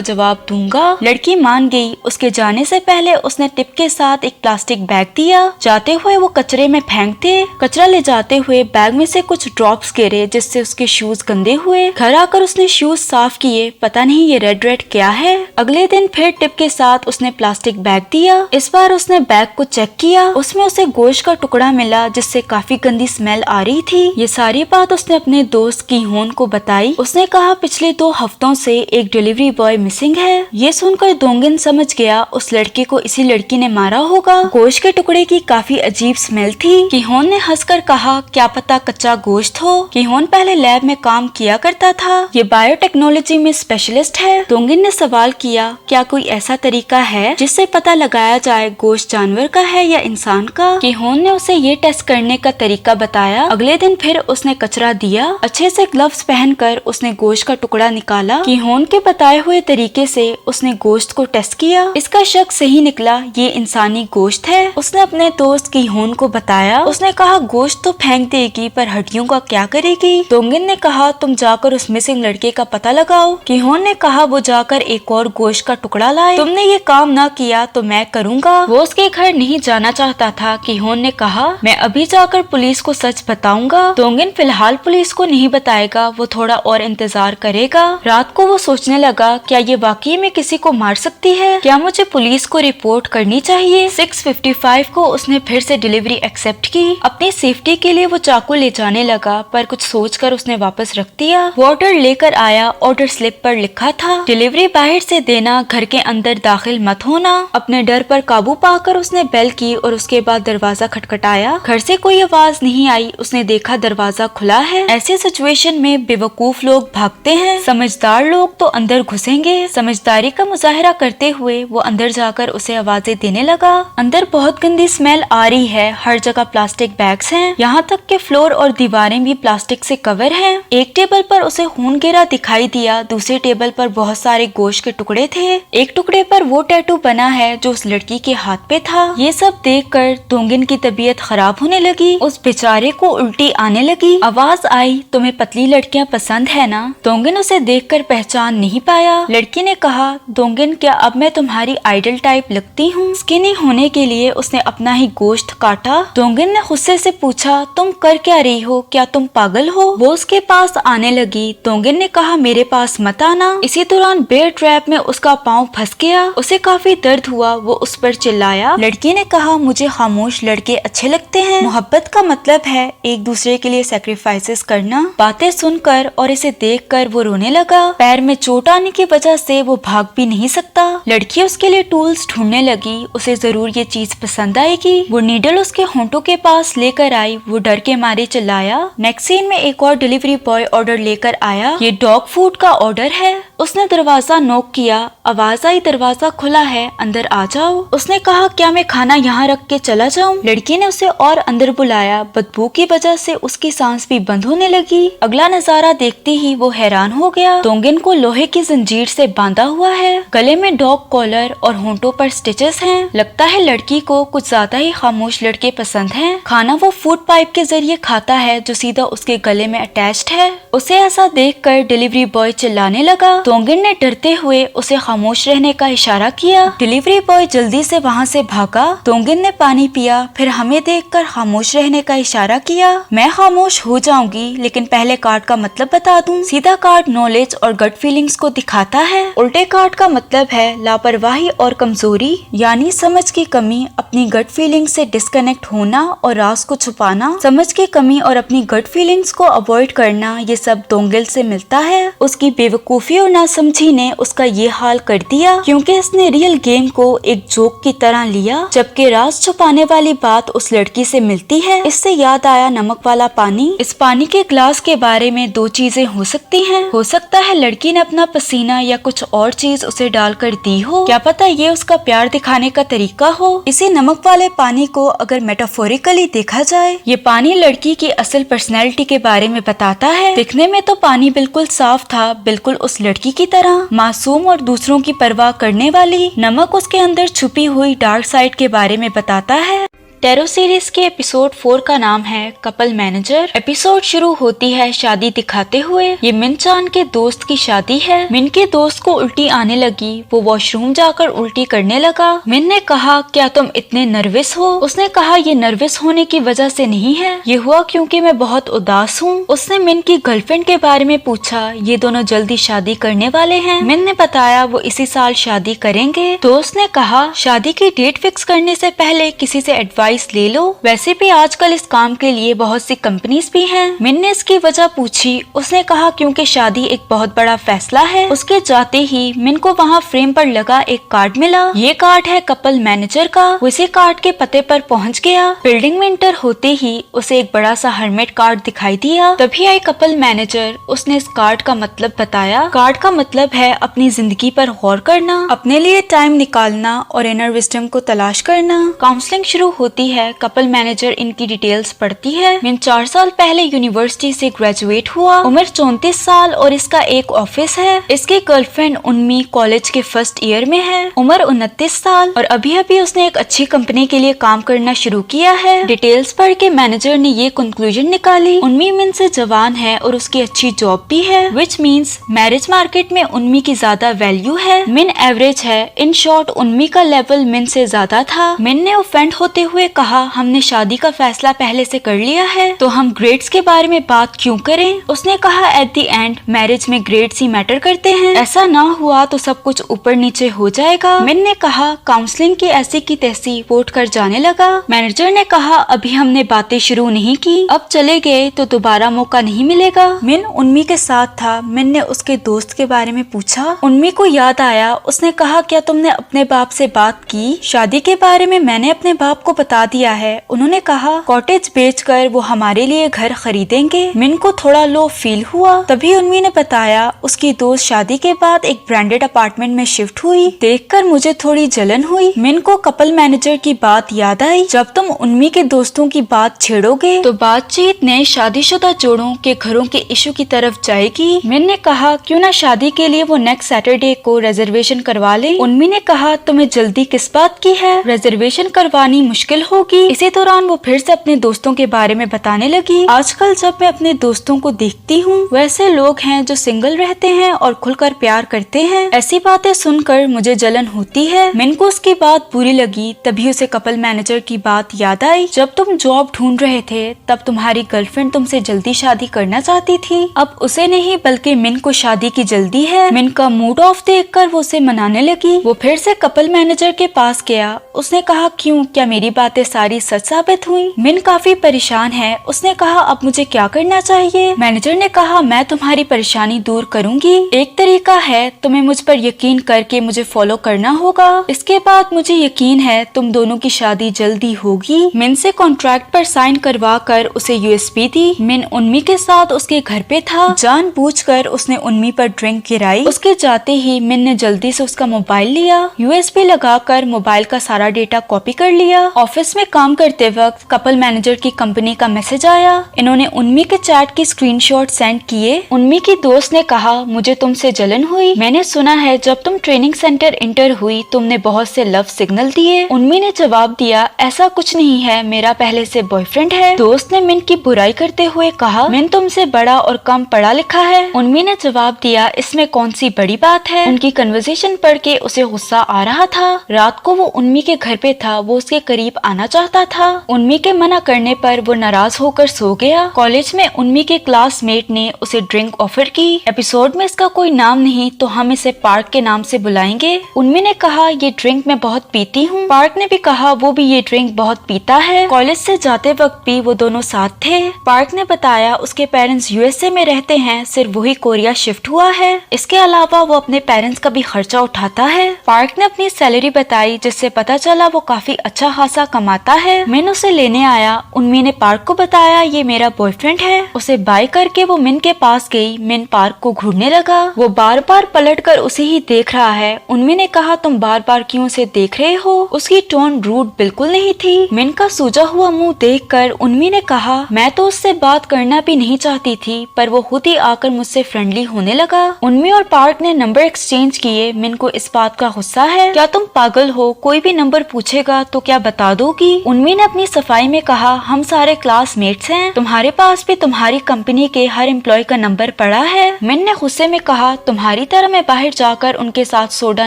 जवाब दूंगा। लड़की मान गई। उसके जाने से पहले उसने टिप के साथ एक प्लास्टिक बैग दिया। जाते हुए वो कचरे में फेंक दे। कचरा ले जाते हुए बैग में से कुछ ड्रॉप्स गिरे जिससे उसके शूज गंदे हुए। घर आकर उसने शूज साफ किए, पता नहीं ये रेड रेड क्या है। अगले दिन फिर टिप के साथ उसने प्लास्टिक बैग दिया। इस बार उसने बैग को चेक किया, उसमें उसे गोश्त का टुकड़ा मिला जिससे काफी गंदी स्मेल आ रही थी। ये सारी बात उसने अपने दोस्त कीहोन को बताई। उसने कहा पिछले 2 हफ्तों से एक डिलीवरी बॉय मिसिंग है। ये सुनकर दोंगिन समझ गया उस लड़के को इसी लड़की ने मारा होगा। गोश्त के टुकड़े की काफी अजीब स्मेल थी। कीहोन ने हंसकर कहा क्या पता कच्चा गोश्त हो। कीहोन पहले लैब में काम किया करता था, ये बायोटेक्नोलॉजी में स्पेशलिस्ट है। दोंगिन ने सवाल किया क्या कोई ऐसा तरीका है जिससे पता लगाया जाए गोश्त जानवर का है या इंसान का? कीहोन ने उसे ये टेस्ट करने का तरीका बताया। अगले दिन फिर उसने कचरा दिया। अच्छे से ग्लव्स पहनकर उसने गोश्त का टुकड़ा निकाला। कीहोन के बताए हुए तरीके से उसने गोश्त को टेस्ट किया। इसका शक सही निकला, ये इंसानी गोश्त है। उसने अपने दोस्त कीहोन को बताया। उसने कहा गोश्त तो फेंक देगी पर हड्डियों का क्या करेगी? दोंगिन ने कहा तुम जाकर उस मिसिंग लड़के का पता लगाओ। कीहोन ने कहा वो जाकर एक और गोश्त का टुकड़ा लाए। तुमने ये काम ना किया तो मैं करूँगा। वो उसके घर नहीं जाना चाहता था। कीहोन ने कहा मैं अभी जाकर पुलिस को सच बताऊंगा। दोंगिन फिलहाल पुलिस को नहीं बताएगा, वो थोड़ा और इंतजार करेगा। रात को वो सोचने लगा क्या ये वाकई में किसी को मार सकती है? क्या मुझे पुलिस को रिपोर्ट करनी चाहिए? 6:55 को उसने फिर से डिलीवरी एक्सेप्ट की। अपनी सेफ्टी के लिए वो चाकू ले जाने लगा पर कुछ सोचकर उसने वापस रख दिया। वो ऑर्डर लेकर आया। ऑर्डर स्लिप पर लिखा था डिलीवरी बाहर से देना, घर के अंदर दाखिल मत होना। अपने डर पर काबू पाकर उसने बेल की और उसके बाद दरवाजा खटखटाया। घर से कोई आवाज नहीं आई। उसने देखा दरवाजा खुला है। ऐसे सिचुएशन में बेवकूफ लोग भागते हैं, समझदार लोग तो अंदर घुसेंगे। समझदारी का मुजाहरा करते हुए वो अंदर जाकर उसे आवाजें देने लगा। अंदर बहुत गंदी स्मेल आ रही है। हर जगह प्लास्टिक बैग्स हैं, यहाँ तक के फ्लोर और दीवारें भी प्लास्टिक से कवर हैं। एक टेबल पर उसे खून गिरा दिखाई दिया। दूसरे टेबल पर बहुत सारे गोश्त के टुकड़े थे। एक टुकड़े पर वो टैटू बना है जो उस लड़की के हाथ पे था। ये सब देखकर दोंगिन की तबीयत खराब होने लगी। उस बेचारे को उल्टी आने लगी। आवाज आई तुम्हें पतली लड़कियां पसंद है ना? दोंगिन उसे देखकर पहचान नहीं पाया। लड़की ने कहा दोंगिन क्या अब मैं तुम्हारी आइडल टाइप लगती हूँ? स्किनी होने के लिए उसने अपना ही गोश्त काटा। दोंगिन ने गुस्से से पूछा तुम कर क्या रही हो? क्या तुम पागल हो? वो उसके पास आने लगी। दोंगिन ने कहा मेरे पास मत आना। इसी दौरान बेयर ट्रैप में उसका पाँव फंस गया। उसे काफी दर्द हुआ। वो उस पर चिल्लाया। लड़की ने कहा मुझे खामोश लड़के अच्छे लगते हैं। मोहब्बत का मतलब है एक दूसरे के लिए सैक्रिफाइसेस करना। बातें सुनकर और इसे देखकर वो रोने लगा। पैर में चोट आने की वजह से वो भाग भी नहीं सकता। लड़की उसके लिए टूल्स ढूंढने लगी। उसे जरूर ये चीज पसंद आएगी। वो नीडल उसके होंठों के पास लेकर आई। वो डर के मारे चिल्लाया। नेक्स्ट सीन में एक और डिलीवरी बॉय ऑर्डर लेकर आया। ये डॉग फूड का ऑर्डर है। उसने दरवाजा नॉक किया। आवाज आई दरवाजा खुला है, अंदर आ जाओ। उसने कहा क्या मैं खाना यहाँ रख के चला जाऊँ? लड़की ने उसे और अंदर बुलाया। बदबू की वजह से उसकी सांस भी बंद होने लगी। अगला नजारा देखते ही वो हैरान हो गया। दोंगिन को लोहे की जंजीर से बांधा हुआ है। गले में डॉग कॉलर और होंठों पर स्टिचेस हैं। लगता है लड़की को कुछ ज्यादा ही खामोश लड़के पसंद हैं। खाना वो फूड पाइप के जरिए खाता है जो सीधा उसके गले में अटैच्ड है। उसे ऐसा देखकर डिलीवरी बॉय चिल्लाने लगा। दोंगिन ने डरते हुए उसे खामोश रहने का इशारा किया। डिलीवरी बॉय जल्दी से वहाँ से भागा। दोंगिन ने पानी पिया, फिर हमें देखकर खामोश रहने का इशारा किया। मैं खामोश हो जाऊंगी, लेकिन पहले कार्ड का मतलब बता दूं। सीधा कार्ड नॉलेज और गट फीलिंग्स को दिखाता है। उल्टे कार्ड का मतलब है लापरवाही और कमजोरी, यानी समझ की कमी, अपनी गट फीलिंग से डिस्कनेक्ट होना और राज को छुपाना। समझ की कमी और अपनी गट फीलिंग्स को अवॉइड करना, ये सब दोंगिल से मिलता है। उसकी बेवकूफी और नासमझी ने उसका ये हाल कर दिया, क्योंकि इसने रियल गेम को एक जोक की तरह लिया, जबकि राज छुपाने वाली बात उस लड़की से मिलती है। इससे याद आया नमक वाला पानी। इस पानी के ग्लास के बारे में दो चीजें हो सकती हैं। हो सकता है लड़की ने अपना पसीना या कुछ और चीज उसे डालकर दी हो। क्या पता ये उसका प्यार दिखाने का तरीका हो। इसी नमक वाले पानी को अगर मेटाफोरिकली देखा जाए, ये पानी लड़की की असल पर्सनैलिटी के बारे में बताता है। दिखने में तो पानी बिल्कुल साफ था, बिल्कुल उस लड़की की तरह मासूम और दूसरों की परवाह करने वाली। नमक उसके अंदर छुपी हुई डार्क साइड के बारे में बताता है। टैरो सीरीज के एपिसोड 4 का नाम है कपल मैनेजर। एपिसोड शुरू होती है शादी दिखाते हुए। ये मिन चान के दोस्त की शादी है। मिन के दोस्त को उल्टी आने लगी। वो वॉशरूम जाकर उल्टी करने लगा। मिन ने कहा, क्या तुम इतने नर्वस हो? उसने कहा, ये नर्वस होने की वजह से नहीं है, ये हुआ क्योंकि मैं बहुत उदास हूँ। उसने मिन की गर्लफ्रेंड के बारे में पूछा। ये दोनों जल्दी शादी करने वाले हैं। मिन ने बताया वो इसी साल शादी करेंगे। दोस्त ने कहा, शादी की डेट फिक्स करने से पहले किसी से एडवाइस ले लो। वैसे भी आजकल इस काम के लिए बहुत सी कंपनीज भी हैं। मिन ने इसकी वजह पूछी। उसने कहा क्योंकि शादी एक बहुत बड़ा फैसला है। उसके जाते ही मिन को वहाँ फ्रेम पर लगा एक कार्ड मिला। ये कार्ड है कपल मैनेजर का। वो इसी कार्ड के पते पर पहुँच गया। बिल्डिंग में एंटर होते ही उसे एक बड़ा सा हर्मिट कार्ड दिखाई दिया। तभी आई कपल मैनेजर। उसने इस कार्ड का मतलब बताया। कार्ड का मतलब है अपनी जिंदगी पर गौर करना, अपने लिए टाइम निकालना और इनर विजडम को तलाश करना। काउंसलिंग शुरू होती है। कपल मैनेजर इनकी डिटेल्स पढ़ती है। मिन 4 साल पहले यूनिवर्सिटी से ग्रेजुएट हुआ। उम्र 34 साल और इसका एक ऑफिस है। इसकी गर्लफ्रेंड उन्मी कॉलेज के फर्स्ट ईयर में है। उम्र 29 साल और अभी अभी उसने एक अच्छी कंपनी के लिए काम करना शुरू किया है। डिटेल्स पढ़ के मैनेजर ने ये कंक्लूजन निकाली, उन्मी मिन से जवान है और उसकी अच्छी जॉब भी है, विच मीन्स मैरिज मार्केट में उन्मी की ज्यादा वैल्यू है। मिन एवरेज है। इन शॉर्ट उन्मी का लेवल मिन से ज्यादा था। मिन ने ऑफेंड होते हुए कहा, हमने शादी का फैसला पहले से कर लिया है, तो हम ग्रेड्स के बारे में बात क्यों करें? उसने कहा, एट द एंड मैरिज में ग्रेड्स ही मैटर करते हैं। ऐसा ना हुआ तो सब कुछ ऊपर नीचे हो जाएगा। मिन ने कहा, काउंसलिंग की ऐसी की तैसी वोट कर जाने लगा। मैनेजर ने कहा, अभी हमने बातें शुरू नहीं की, अब चले गए तो दोबारा मौका नहीं मिलेगा। मिन उन्मी के साथ था। मिन ने उसके दोस्त के बारे में पूछा। उन्मी को याद आया। उसने कहा, क्या तुमने अपने बाप से बात की? शादी के बारे में मैंने अपने बाप को बता दिया है। उन्होंने कहा, कॉटेज बेचकर वो हमारे लिए घर खरीदेंगे। मिन को थोड़ा लो फील हुआ। तभी उन्मी ने बताया, उसकी दोस्त शादी के बाद एक ब्रांडेड अपार्टमेंट में शिफ्ट हुई। देखकर मुझे थोड़ी जलन हुई। मिन को कपल मैनेजर की बात याद आई। जब तुम उन्मी के दोस्तों की बात छेड़ोगे तो बातचीत नए शादीशुदा जोड़ों के घरों के इशू की तरफ जाएगी। मिन ने कहा, क्यों ना शादी के लिए वो नेक्स्ट सैटरडे को रिजर्वेशन करवा ले। उन्मी ने कहा, तुम्हें जल्दी किस बात की है? रिजर्वेशन करवानी मुश्किल होगी। इसी दौरान वो फिर से अपने दोस्तों के बारे में बताने लगी। आजकल जब मैं अपने दोस्तों को देखती हूँ, वैसे लोग हैं जो सिंगल रहते हैं और खुलकर प्यार करते हैं। ऐसी बातें सुनकर मुझे जलन होती है। मिन को उसकी बात बुरी लगी। तभी उसे कपल मैनेजर की बात याद आई। जब तुम जॉब ढूंढ रहे थे तब तुम्हारी गर्लफ्रेंड तुमसे जल्दी शादी करना चाहती थी। अब उसे नहीं बल्कि मिन को शादी की जल्दी है। मिन का मूड ऑफ देखकर वो उसे मनाने लगी। वो फिर से कपल मैनेजर के पास गया। उसने कहा, क्यों, क्या मेरी बातें सारी सच साबित हुई? मिन काफी परेशान है। उसने कहा, अब मुझे क्या करना चाहिए? मैनेजर ने कहा, मैं तुम्हारी परेशानी दूर करूंगी। एक तरीका है, तुम्हें मुझ पर यकीन करके मुझे फॉलो करना होगा। इसके बाद मुझे यकीन है तुम दोनों की शादी जल्दी होगी। मिन से कॉन्ट्रैक्ट पर साइन करवा कर उसे यूएसपी दी। मिन उन्मी के साथ उसके घर पे था। जानबूझकर उसने उन्मी पर ड्रिंक गिराई। उसके जाते ही मिन ने जल्दी से उसका मोबाइल लिया। यूएसबी लगाकर मोबाइल का सारा डेटा कॉपी कर लिया। ऑफिस में काम करते वक्त कपल मैनेजर की कंपनी का मैसेज आया। इन्होंने उन्मी के चैट की स्क्रीनशॉट सेंड किए। उन्मी की दोस्त ने कहा, मुझे तुमसे जलन हुई। मैंने सुना है जब तुम ट्रेनिंग सेंटर इंटर हुई तुमने बहुत से लव सिग्नल दिए। उन्मी ने जवाब दिया, ऐसा कुछ नहीं है, मेरा पहले से बॉयफ्रेंड है। दोस्त ने मिन की बुराई करते हुए कहा, मिन तुमसे बड़ा और कम पढ़ा लिखा है। उन्मी ने जवाब दिया, इसमें कौन सी बड़ी बात है। उनकी कन्वर्सेशन पढ़ के उसे गुस्सा आ रहा था। रात को वो उन्मी के घर पे था। वो उसके करीब आना चाहता था। उन्मी के मना करने पर वो नाराज होकर सो गया। कॉलेज में उन्मी के क्लासमेट ने उसे ड्रिंक ऑफर की। एपिसोड में इसका कोई नाम नहीं तो हम इसे पार्क के नाम से बुलाएंगे। उन्मी ने कहा, ये ड्रिंक मैं बहुत पीती हूँ। पार्क ने भी कहा वो भी ये ड्रिंक बहुत पीता है। कॉलेज से जाते वक्त भी वो दोनों साथ थे। पार्क ने बताया उसके पेरेंट्स यूएसए में रहते हैं, सिर्फ वही कोरिया शिफ्ट हुआ है। इसके अलावा वो अपने पेरेंट्स का भी खर्चा उठाता है। पार्क ने अपनी सैलरी बताई जिससे पता चला वो काफी अच्छा खासा हम आता है। मिन उसे लेने आया। उन्मी ने पार्क को बताया ये मेरा बॉयफ्रेंड है। उसे बाय करके वो मिन के पास गई। मिन पार्क को घूरने लगा। वो बार बार पलट कर उसे ही देख रहा है। उन्मी ने कहा तुम बार बार क्यों उसे देख रहे हो? उसकी टोन रूड बिल्कुल नहीं थी। मिन का सूजा हुआ मुंह देखकर उन्मी ने कहा मैं तो उससे बात करना भी नहीं चाहती थी, पर वो खुद ही आकर मुझसे फ्रेंडली होने लगा। उन्मी और पार्क ने नंबर एक्सचेंज किए। मिन को इस बात का गुस्सा है। क्या तुम पागल हो? कोई भी नंबर पूछेगा तो क्या बता दोगी? उन्मी ने अपनी सफाई में कहा हम सारे क्लासमेट्स हैं, तुम्हारे पास भी तुम्हारी कंपनी के हर एम्प्लॉय का नंबर पड़ा है। मिन ने गुस्से में कहा तुम्हारी तरह मैं बाहर जाकर उनके साथ सोडा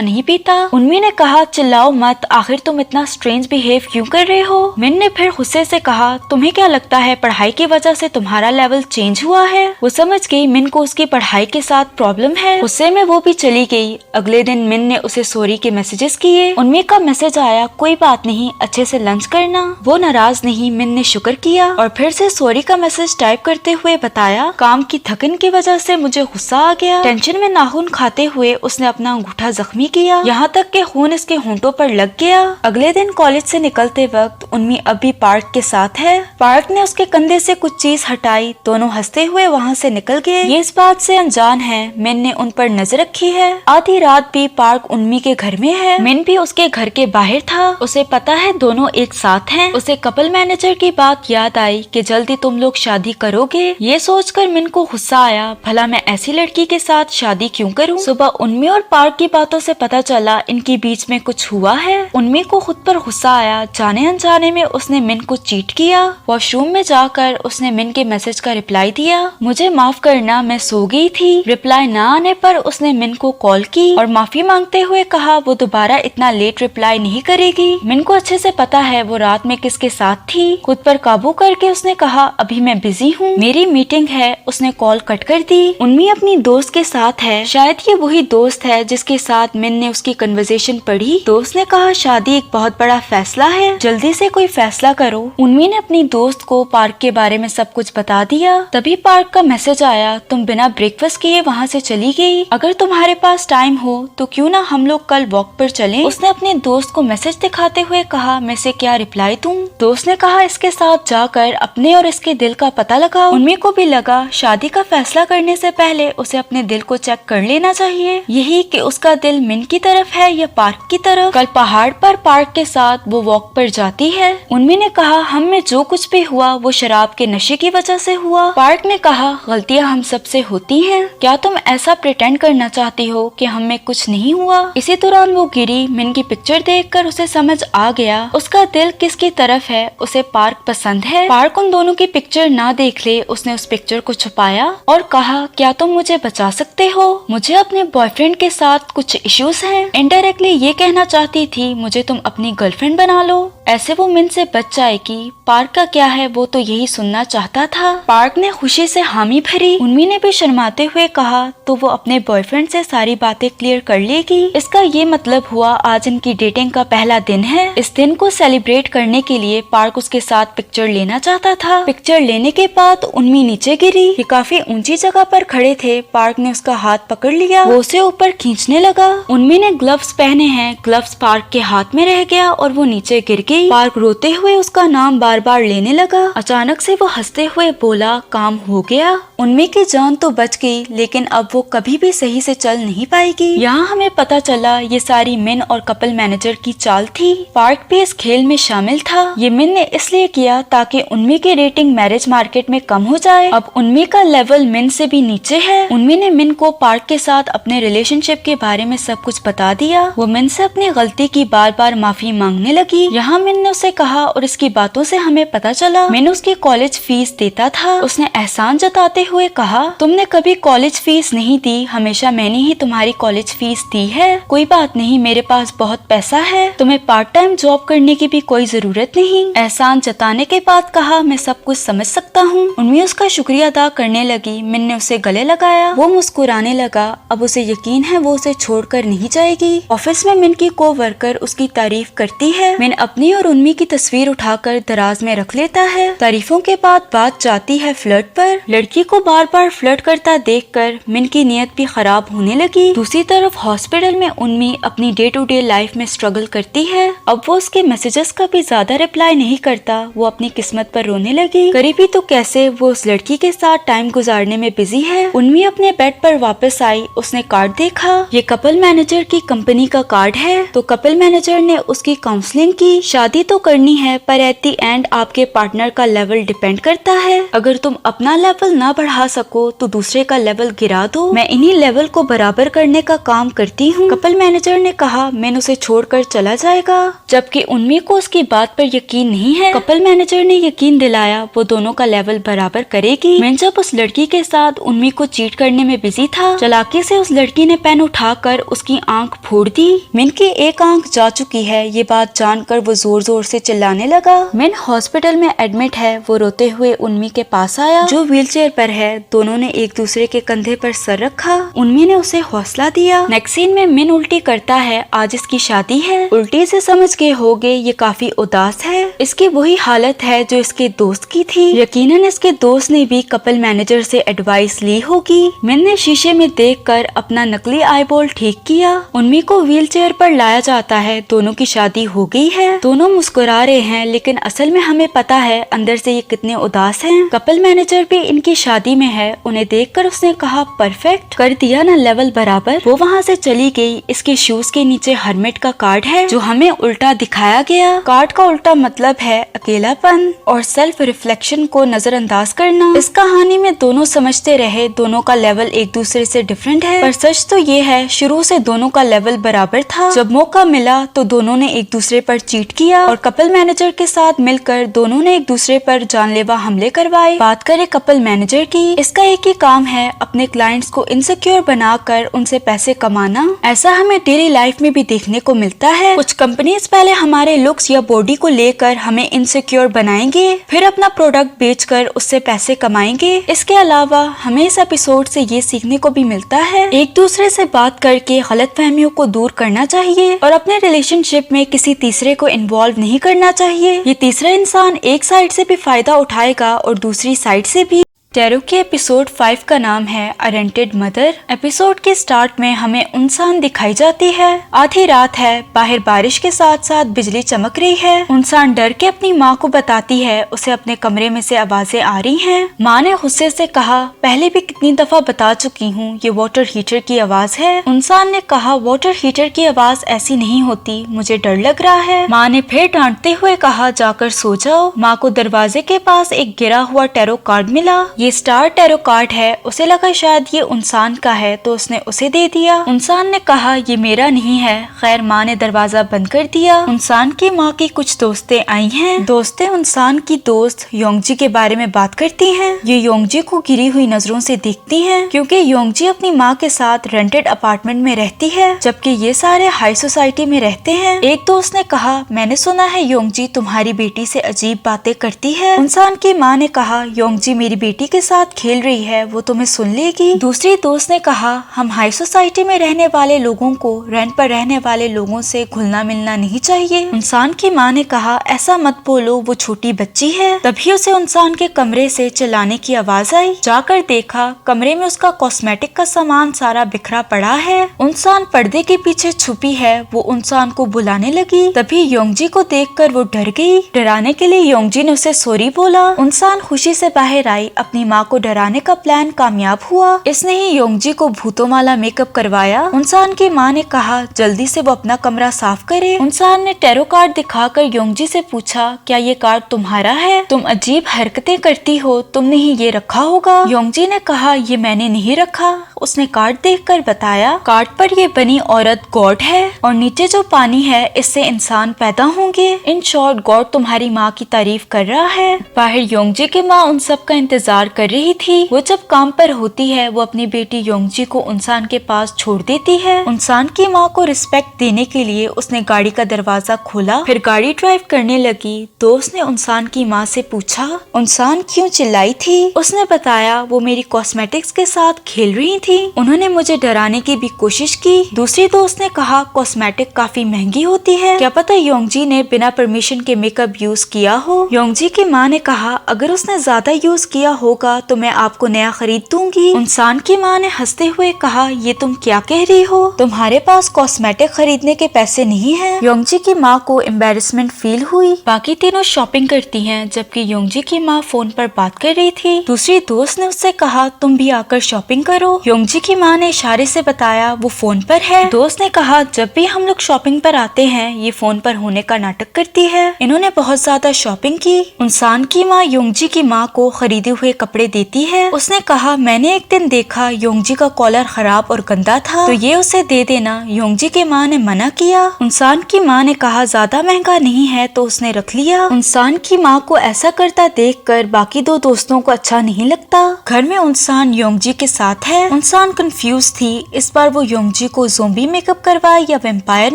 नहीं पीता। उन्मी ने कहा चिल्लाओ मत, आखिर तुम इतना स्ट्रेंज बिहेव क्यों कर रहे हो? मिन ने फिर गुस्से से कहा तुम्हें क्या लगता है पढ़ाई की वजह से तुम्हारा लेवल चेंज हुआ है? वो समझ गई मिन को उसकी पढ़ाई के साथ प्रॉब्लम है। गुस्से में वो भी चली गई। अगले दिन मिन ने उसे सॉरी के मैसेजेस किए। उन्मी का मैसेज आया कोई बात नहीं, अच्छे से लंच करना। वो नाराज नहीं। मिन ने शुक्र किया और फिर से सॉरी का मैसेज टाइप करते हुए बताया काम की थकन की वजह से मुझे गुस्सा आ गया। टेंशन में नाखून खाते हुए उसने अपना अंगूठा जख्मी किया, यहाँ तक कि खून इसके होंठों पर लग गया। अगले दिन कॉलेज से निकलते वक्त उन्मी अभी पार्क के साथ है। पार्क ने उसके कंधे से कुछ चीज हटाई। दोनों हंसते हुए वहाँ से निकल गए। ये इस बात से अनजान है मिन ने उन पर नजर रखी है। आधी रात भी पार्क उन्मी के घर में है। मिन भी उसके घर के बाहर था। उसे पता है दोनों एक साथ हैं। उसे कपल मैनेजर की बात याद आई कि जल्दी तुम लोग शादी करोगे। ये सोचकर मिन को गुस्सा आया, भला मैं ऐसी लड़की के साथ शादी क्यों करूं? सुबह उन्मी और पार्क की बातों से पता चला इनके बीच में कुछ हुआ है। उन्मी को खुद पर गुस्सा आया। जाने अनजाने में उसने मिन को चीट किया। वॉशरूम में जाकर उसने मिन के मैसेज का रिप्लाई दिया मुझे माफ करना मैं सो गई थी। रिप्लाई न आने पर उसने मिन को कॉल की और माफी मांगते हुए कहा वो दोबारा इतना लेट रिप्लाई नहीं करेगी। मिन को अच्छे से पता है वो रात में किसके साथ थी। खुद पर काबू करके उसने कहा अभी मैं बिजी हूँ, मेरी मीटिंग है। उसने कॉल कट कर दी। उन्मी अपनी दोस्त के साथ है। शायद ये वही दोस्त है जिसके साथ मिन ने उसकी कन्वर्सेशन पढ़ी। दोस्त ने कहा शादी एक बहुत बड़ा फैसला है, जल्दी से कोई फैसला करो। उन्मी ने अपनी दोस्त को पार्क के बारे में सब कुछ बता दिया। तभी पार्क का मैसेज आया तुम बिना ब्रेकफास्ट किए वहाँ से चली गई। अगर तुम्हारे पास टाइम हो तो क्यों ना हम लोग कल वॉक पर चलें। उसने अपने दोस्त को मैसेज दिखाते हुए कहा मैं से क्या रिप्लाई दूं। दोस्त ने कहा इसके साथ जाकर अपने और इसके दिल का पता लगाओ। उन्मी को भी लगा शादी का फैसला करने से पहले उसे अपने दिल को चेक कर लेना चाहिए, यही कि उसका दिल मिन की तरफ है या पार्क की तरफ। कल पहाड़ पर पार्क के साथ वो वॉक पर जाती है। उन्मी ने कहा हम में जो कुछ भी हुआ वो शराब के नशे की वजह से हुआ। पार्क ने कहा गलतियाँ हम सबसे होती हैं, क्या तुम ऐसा प्रिटेंड करना चाहती हो कि हम में कुछ नहीं हुआ। इसी दौरान वो गिरी। मिन की पिक्चर देखकर उसे समझ आ गया उसका दिल किसकी तरफ है। उसे पार्क पसंद है। पार्क उन दोनों की पिक्चर ना देख ले। उसने उस पिक्चर को छुपाया और कहा क्या तुम मुझे बचा सकते हो, मुझे अपने बॉयफ्रेंड के साथ कुछ इश्यूज हैं। इनडायरेक्टली ये कहना चाहती थी मुझे तुम अपनी गर्लफ्रेंड बना लो, ऐसे वो मिन से बच जाएगी। पार्क का क्या है वो तो यही सुनना चाहता था। पार्क ने खुशी से हामी भरी। उन्मी ने भी शर्माते हुए कहा तो वो अपने बॉयफ्रेंड से सारी बातें क्लियर कर लेगी। इसका ये मतलब हुआ आज इनकी डेटिंग का पहला दिन है। इस दिन को सेलिब्रेट करने के लिए पार्क उसके साथ पिक्चर लेना चाहता था। पिक्चर लेने के बाद उन्मी नीचे गिरी। ये काफी ऊंची जगह पर खड़े थे। पार्क ने उसका हाथ पकड़ लिया। वो उसे ऊपर खींचने लगा। उन्मी ने ग्लव्स पहने हैं। ग्लव्स पार्क के हाथ में रह गया और वो नीचे गिर गई। पार्क रोते हुए उसका नाम बार बार लेने लगा। अचानक से वो हंसते हुए बोला काम हो गया। उन्मी की जान तो बच गई, लेकिन अब वो कभी भी सही से चल नहीं पाएगी। यहाँ हमें पता चला ये सारी मिन और कपल मैनेजर की चाल थी। पार्क भी इस खेल में शामिल था। ये मिन ने इसलिए किया ताकि उन्मी की रेटिंग मैरिज मार्केट में कम हो जाए। अब उन्मी का लेवल मिन से भी नीचे है। उन्मी ने मिन को पार्क के साथ अपने रिलेशनशिप के बारे में सब कुछ बता दिया। वो मिन से अपनी गलती की बार बार माफी मांगने लगी। यहाँ मिन ने उसे कहा और इसकी बातों से हमें पता चला मिन उसकी कॉलेज फीस देता था। उसने एहसान जताते हुए कहा तुमने कभी कॉलेज फीस नहीं दी, हमेशा मैंने ही तुम्हारी कॉलेज फीस दी है। कोई बात नहीं, मेरे पास बहुत पैसा है, तुम्हें पार्ट टाइम जॉब करने की भी कोई जरूरत नहीं। एहसान जताने के बाद कहा मैं सब कुछ समझ सकता हूँ। उन्मी उसका शुक्रिया अदा करने लगी। मिन ने उसे गले लगाया। वो मुस्कुराने लगा। अब उसे यकीन है वो उसे छोड़कर नहीं जाएगी। ऑफिस में मिन की को-वर्कर उसकी तारीफ करती है। मिन अपनी और उन्मी की तस्वीर उठाकर दराज में रख लेता है। तारीफों के बाद बात जाती है फ्लर्ट पर। लड़की को बार बार फ्लर्ट करता देखकर मिन की नीयत भी खराब होने लगी। दूसरी तरफ हॉस्पिटल में उन्मी अपनी डे टू डे लाइफ में स्ट्रगल करती है। अब वो उसके मैसेजेस स्टेटस का भी ज्यादा रिप्लाई नहीं करता, वो अपनी किस्मत पर रोने लगी। करीबी तो कैसे, वो उस लड़की के साथ टाइम गुजारने में बिजी है। उन्मी अपने बेड पर वापस आई, उसने कार्ड देखा, ये कपल मैनेजर की कंपनी का कार्ड है। तो कपल मैनेजर ने उसकी काउंसलिंग की। शादी तो करनी है पर एट द एंड आपके पार्टनर का लेवल डिपेंड करता है। अगर तुम अपना लेवल ना बढ़ा सको तो दूसरे का लेवल गिरा दो। मैं इन्हीं लेवल को बराबर करने का काम करती हूँ। कपल मैनेजर ने कहा मैन उसे छोड़कर चला जाएगा, जबकि उन्मी को उसकी बात पर यकीन नहीं है। कपल मैनेजर ने यकीन दिलाया वो दोनों का लेवल बराबर करेगी। मैं जब उस लड़की के साथ उन्मी को चीट करने में बिजी था, चालाकी से उस लड़की ने पेन उठाकर उसकी आंख फोड़ दी। मिन की एक आंख जा चुकी है, ये बात जानकर वो जोर जोर से चिल्लाने लगा। मिन हॉस्पिटल में एडमिट है। वो रोते हुए उन्मी के पास आया जो व्हीलचेयर पर है। दोनों ने एक दूसरे के कंधे पर सर रखा। उन्मी ने उसे हौसला दिया। नेक्स्ट सीन में मिन उल्टी करता है। आज इसकी शादी है। उल्टी से समझ के होगे ये काफी उदास है। इसकी वही हालत है जो इसके दोस्त की थी। यकीनन इसके दोस्त ने भी कपल मैनेजर से एडवाइस ली होगी। मिन ने शीशे में देखकर अपना नकली आईबॉल ठीक किया। उन्मी को व्हीलचेयर पर लाया जाता है। दोनों की शादी हो गई है। दोनों मुस्कुरा रहे हैं, लेकिन असल में हमें पता है अंदर से ये कितने उदास हैं। कपल मैनेजर भी इनकी शादी में है। उन्हें देखकर उसने कहा परफेक्ट, कर दिया ना लेवल बराबर। वो वहाँ से चली गई। इसके शूज के नीचे हर्मिट का कार्ड है जो हमें उल्टा दिखाया गया। कार्ड का उल्टा मतलब है अकेलापन और सेल्फ रिफ्लेक्शन को नजरअंदाज करना। इस कहानी में दोनों समझते रहे दोनों का लेवल एक दूसरे से डिफरेंट है, पर सच तो ये है शुरू से दोनों का लेवल बराबर था। जब मौका मिला तो दोनों ने एक दूसरे पर चीट किया और कपल मैनेजर के साथ मिलकर दोनों ने एक दूसरे पर जानलेवा हमले करवाए। बात करें कपल मैनेजर की, इसका एक ही काम है अपने क्लाइंट्स को इनसिक्योर बनाकर उनसे पैसे कमाना। ऐसा हमें डेली लाइफ में भी देखने को मिलता है। कुछ कंपनीज पहले हमारे लुक्स या बॉडी को लेकर हमें इनसिक्योर बनाएंगे, फिर अपना प्रोडक्ट बेचकर उससे पैसे कमाएंगे। इसके अलावा हमें इस एपिसोड से ये सीखने को भी मिलता है एक दूसरे से बात करके गलतफहमियों को दूर करना चाहिए और अपने रिलेशनशिप में किसी तीसरे को इन्वॉल्व नहीं करना चाहिए। ये तीसरा इंसान एक साइड से भी फायदा उठाएगा और दूसरी साइड से भी। टैरो के एपिसोड 5 का नाम है अ रेंटेड मदर। एपिसोड के स्टार्ट में हमें उनसान दिखाई जाती है। आधी रात है, बाहर बारिश के साथ साथ बिजली चमक रही है। उनसान डर के अपनी माँ को बताती है उसे अपने कमरे में से आवाजें आ रही हैं। माँ ने गुस्से से कहा पहले भी कितनी दफा बता चुकी हूँ ये वाटर हीटर की आवाज है। उनसान ने कहा वाटर हीटर की आवाज ऐसी नहीं होती, मुझे डर लग रहा है। माँ ने फिर डांटते हुए कहा जाकर सो जाओ। माँ को दरवाजे के पास एक गिरा हुआ टैरो कार्ड मिला। ये स्टार टैरो कार्ड है। उसे लगा शायद ये उनसान का है तो उसने उसे दे दिया। उनसान ने कहा ये मेरा नहीं है। खैर माँ ने दरवाजा बंद कर दिया। उनसान की माँ की कुछ दोस्तें आई हैं। दोस्तें उनसान की दोस्त योंगजी के बारे में बात करती हैं। ये योंगजी को गिरी हुई नजरों से देखती हैं क्योंकि योंगजी अपनी माँ के साथ रेंटेड अपार्टमेंट में रहती है, जबकि ये सारे हाई सोसाइटी में रहते हैं। एक दोस्त ने कहा मैंने सुना है योंगजी तुम्हारी बेटी से अजीब बातें करती है। उनसान की माँ ने कहा योंगजी मेरी बेटी के साथ खेल रही है, वो तुम्हें सुन लेगी। दूसरी दोस्त ने कहा हम हाई सोसाइटी में रहने वाले लोगों को रेंट पर रहने वाले लोगों से घुलना मिलना नहीं चाहिए। उनसान की माँ ने कहा ऐसा मत बोलो, वो छोटी बच्ची है। तभी उसे उनसान के कमरे से चिल्लाने की आवाज आई। जाकर देखा कमरे में उसका कॉस्मेटिक का सामान सारा बिखरा पड़ा है। उनसान पर्दे के पीछे छुपी है। वो उनसान को बुलाने लगी। तभी योंगजी को देखकर वो डर गई। डराने के लिए योंगजी ने उसे सॉरी बोला। उनसान खुशी से बाहर आई। अपनी माँ को डराने का प्लान कामयाब हुआ। इसने ही योंगजी को भूतों वाला मेकअप करवाया। उनसान की माँ ने कहा जल्दी से वो अपना कमरा साफ करे। उनसान ने टैरो कार्ड दिखाकर योंगजी से पूछा क्या ये कार्ड तुम्हारा है? तुम अजीब हरकतें करती हो, तुमने ही ये रखा होगा। योंगजी ने कहा ये मैंने नहीं रखा। उसने कार्ड देखकर बताया कार्ड पर ये बनी औरत गॉड है और नीचे जो पानी है इससे इंसान पैदा होंगे। इन शॉर्ट गॉड तुम्हारी माँ की तारीफ कर रहा है। बाहर योंगजी की माँ उन सब का इंतजार कर रही थी। वो जब काम पर होती है वो अपनी बेटी योंगजी को उनसान के पास छोड़ देती है। उनसान की माँ को रिस्पेक्ट देने के लिए उसने गाड़ी का दरवाजा खोला, फिर गाड़ी ड्राइव करने लगी। दोस्त ने उनसान की माँ से पूछा उनसान क्यों चिल्लाई थी? उसने बताया वो मेरी कॉस्मेटिक्स के साथ खेल रही थी। उन्होंने मुझे डराने की भी कोशिश की। दूसरी दोस्त ने कहा कॉस्मेटिक काफी महंगी होती है, क्या पता योंगजी ने बिना परमिशन के मेकअप यूज किया हो। योंगजी की माँ ने कहा अगर उसने ज्यादा यूज किया हो होगा तो मैं आपको नया खरीद दूंगी। इंसान की माँ ने हंसते हुए कहा, ये तुम क्या कह रही हो, तुम्हारे पास कॉस्मेटिक खरीदने के पैसे नहीं है। योंगजी की माँ को एम्बेरसमेंट फील हुई। बाकी तीनों शॉपिंग करती हैं जबकि योंगजी की माँ फोन पर बात कर रही थी। दूसरी दोस्त ने उससे कहा, तुम भी आकर शॉपिंग करो। योंगजी की माँ ने इशारे से बताया वो फोन पर है। दोस्त ने कहा, जब भी हम लोग शॉपिंग पर आते हैं ये फोन पर होने का नाटक करती है। इन्होंने बहुत ज्यादा शॉपिंग की। इंसान की माँ योंगजी की माँ को खरीदे हुए कपड़े देती है। उसने कहा, मैंने एक दिन देखा योंगजी का कॉलर खराब और गंदा था तो ये उसे दे देना। योंगजी की माँ ने मना किया। इंसान की माँ ने कहा, ज्यादा महंगा नहीं है तो उसने रख लिया। इंसान की माँ को ऐसा करता देखकर बाकी दो दोस्तों को अच्छा नहीं लगता। घर में इंसान योंगजी के साथ है। इंसान कंफ्यूज थी, इस बार वो योंगजी को ज़ोंबी मेकअप करवाए या वैम्पायर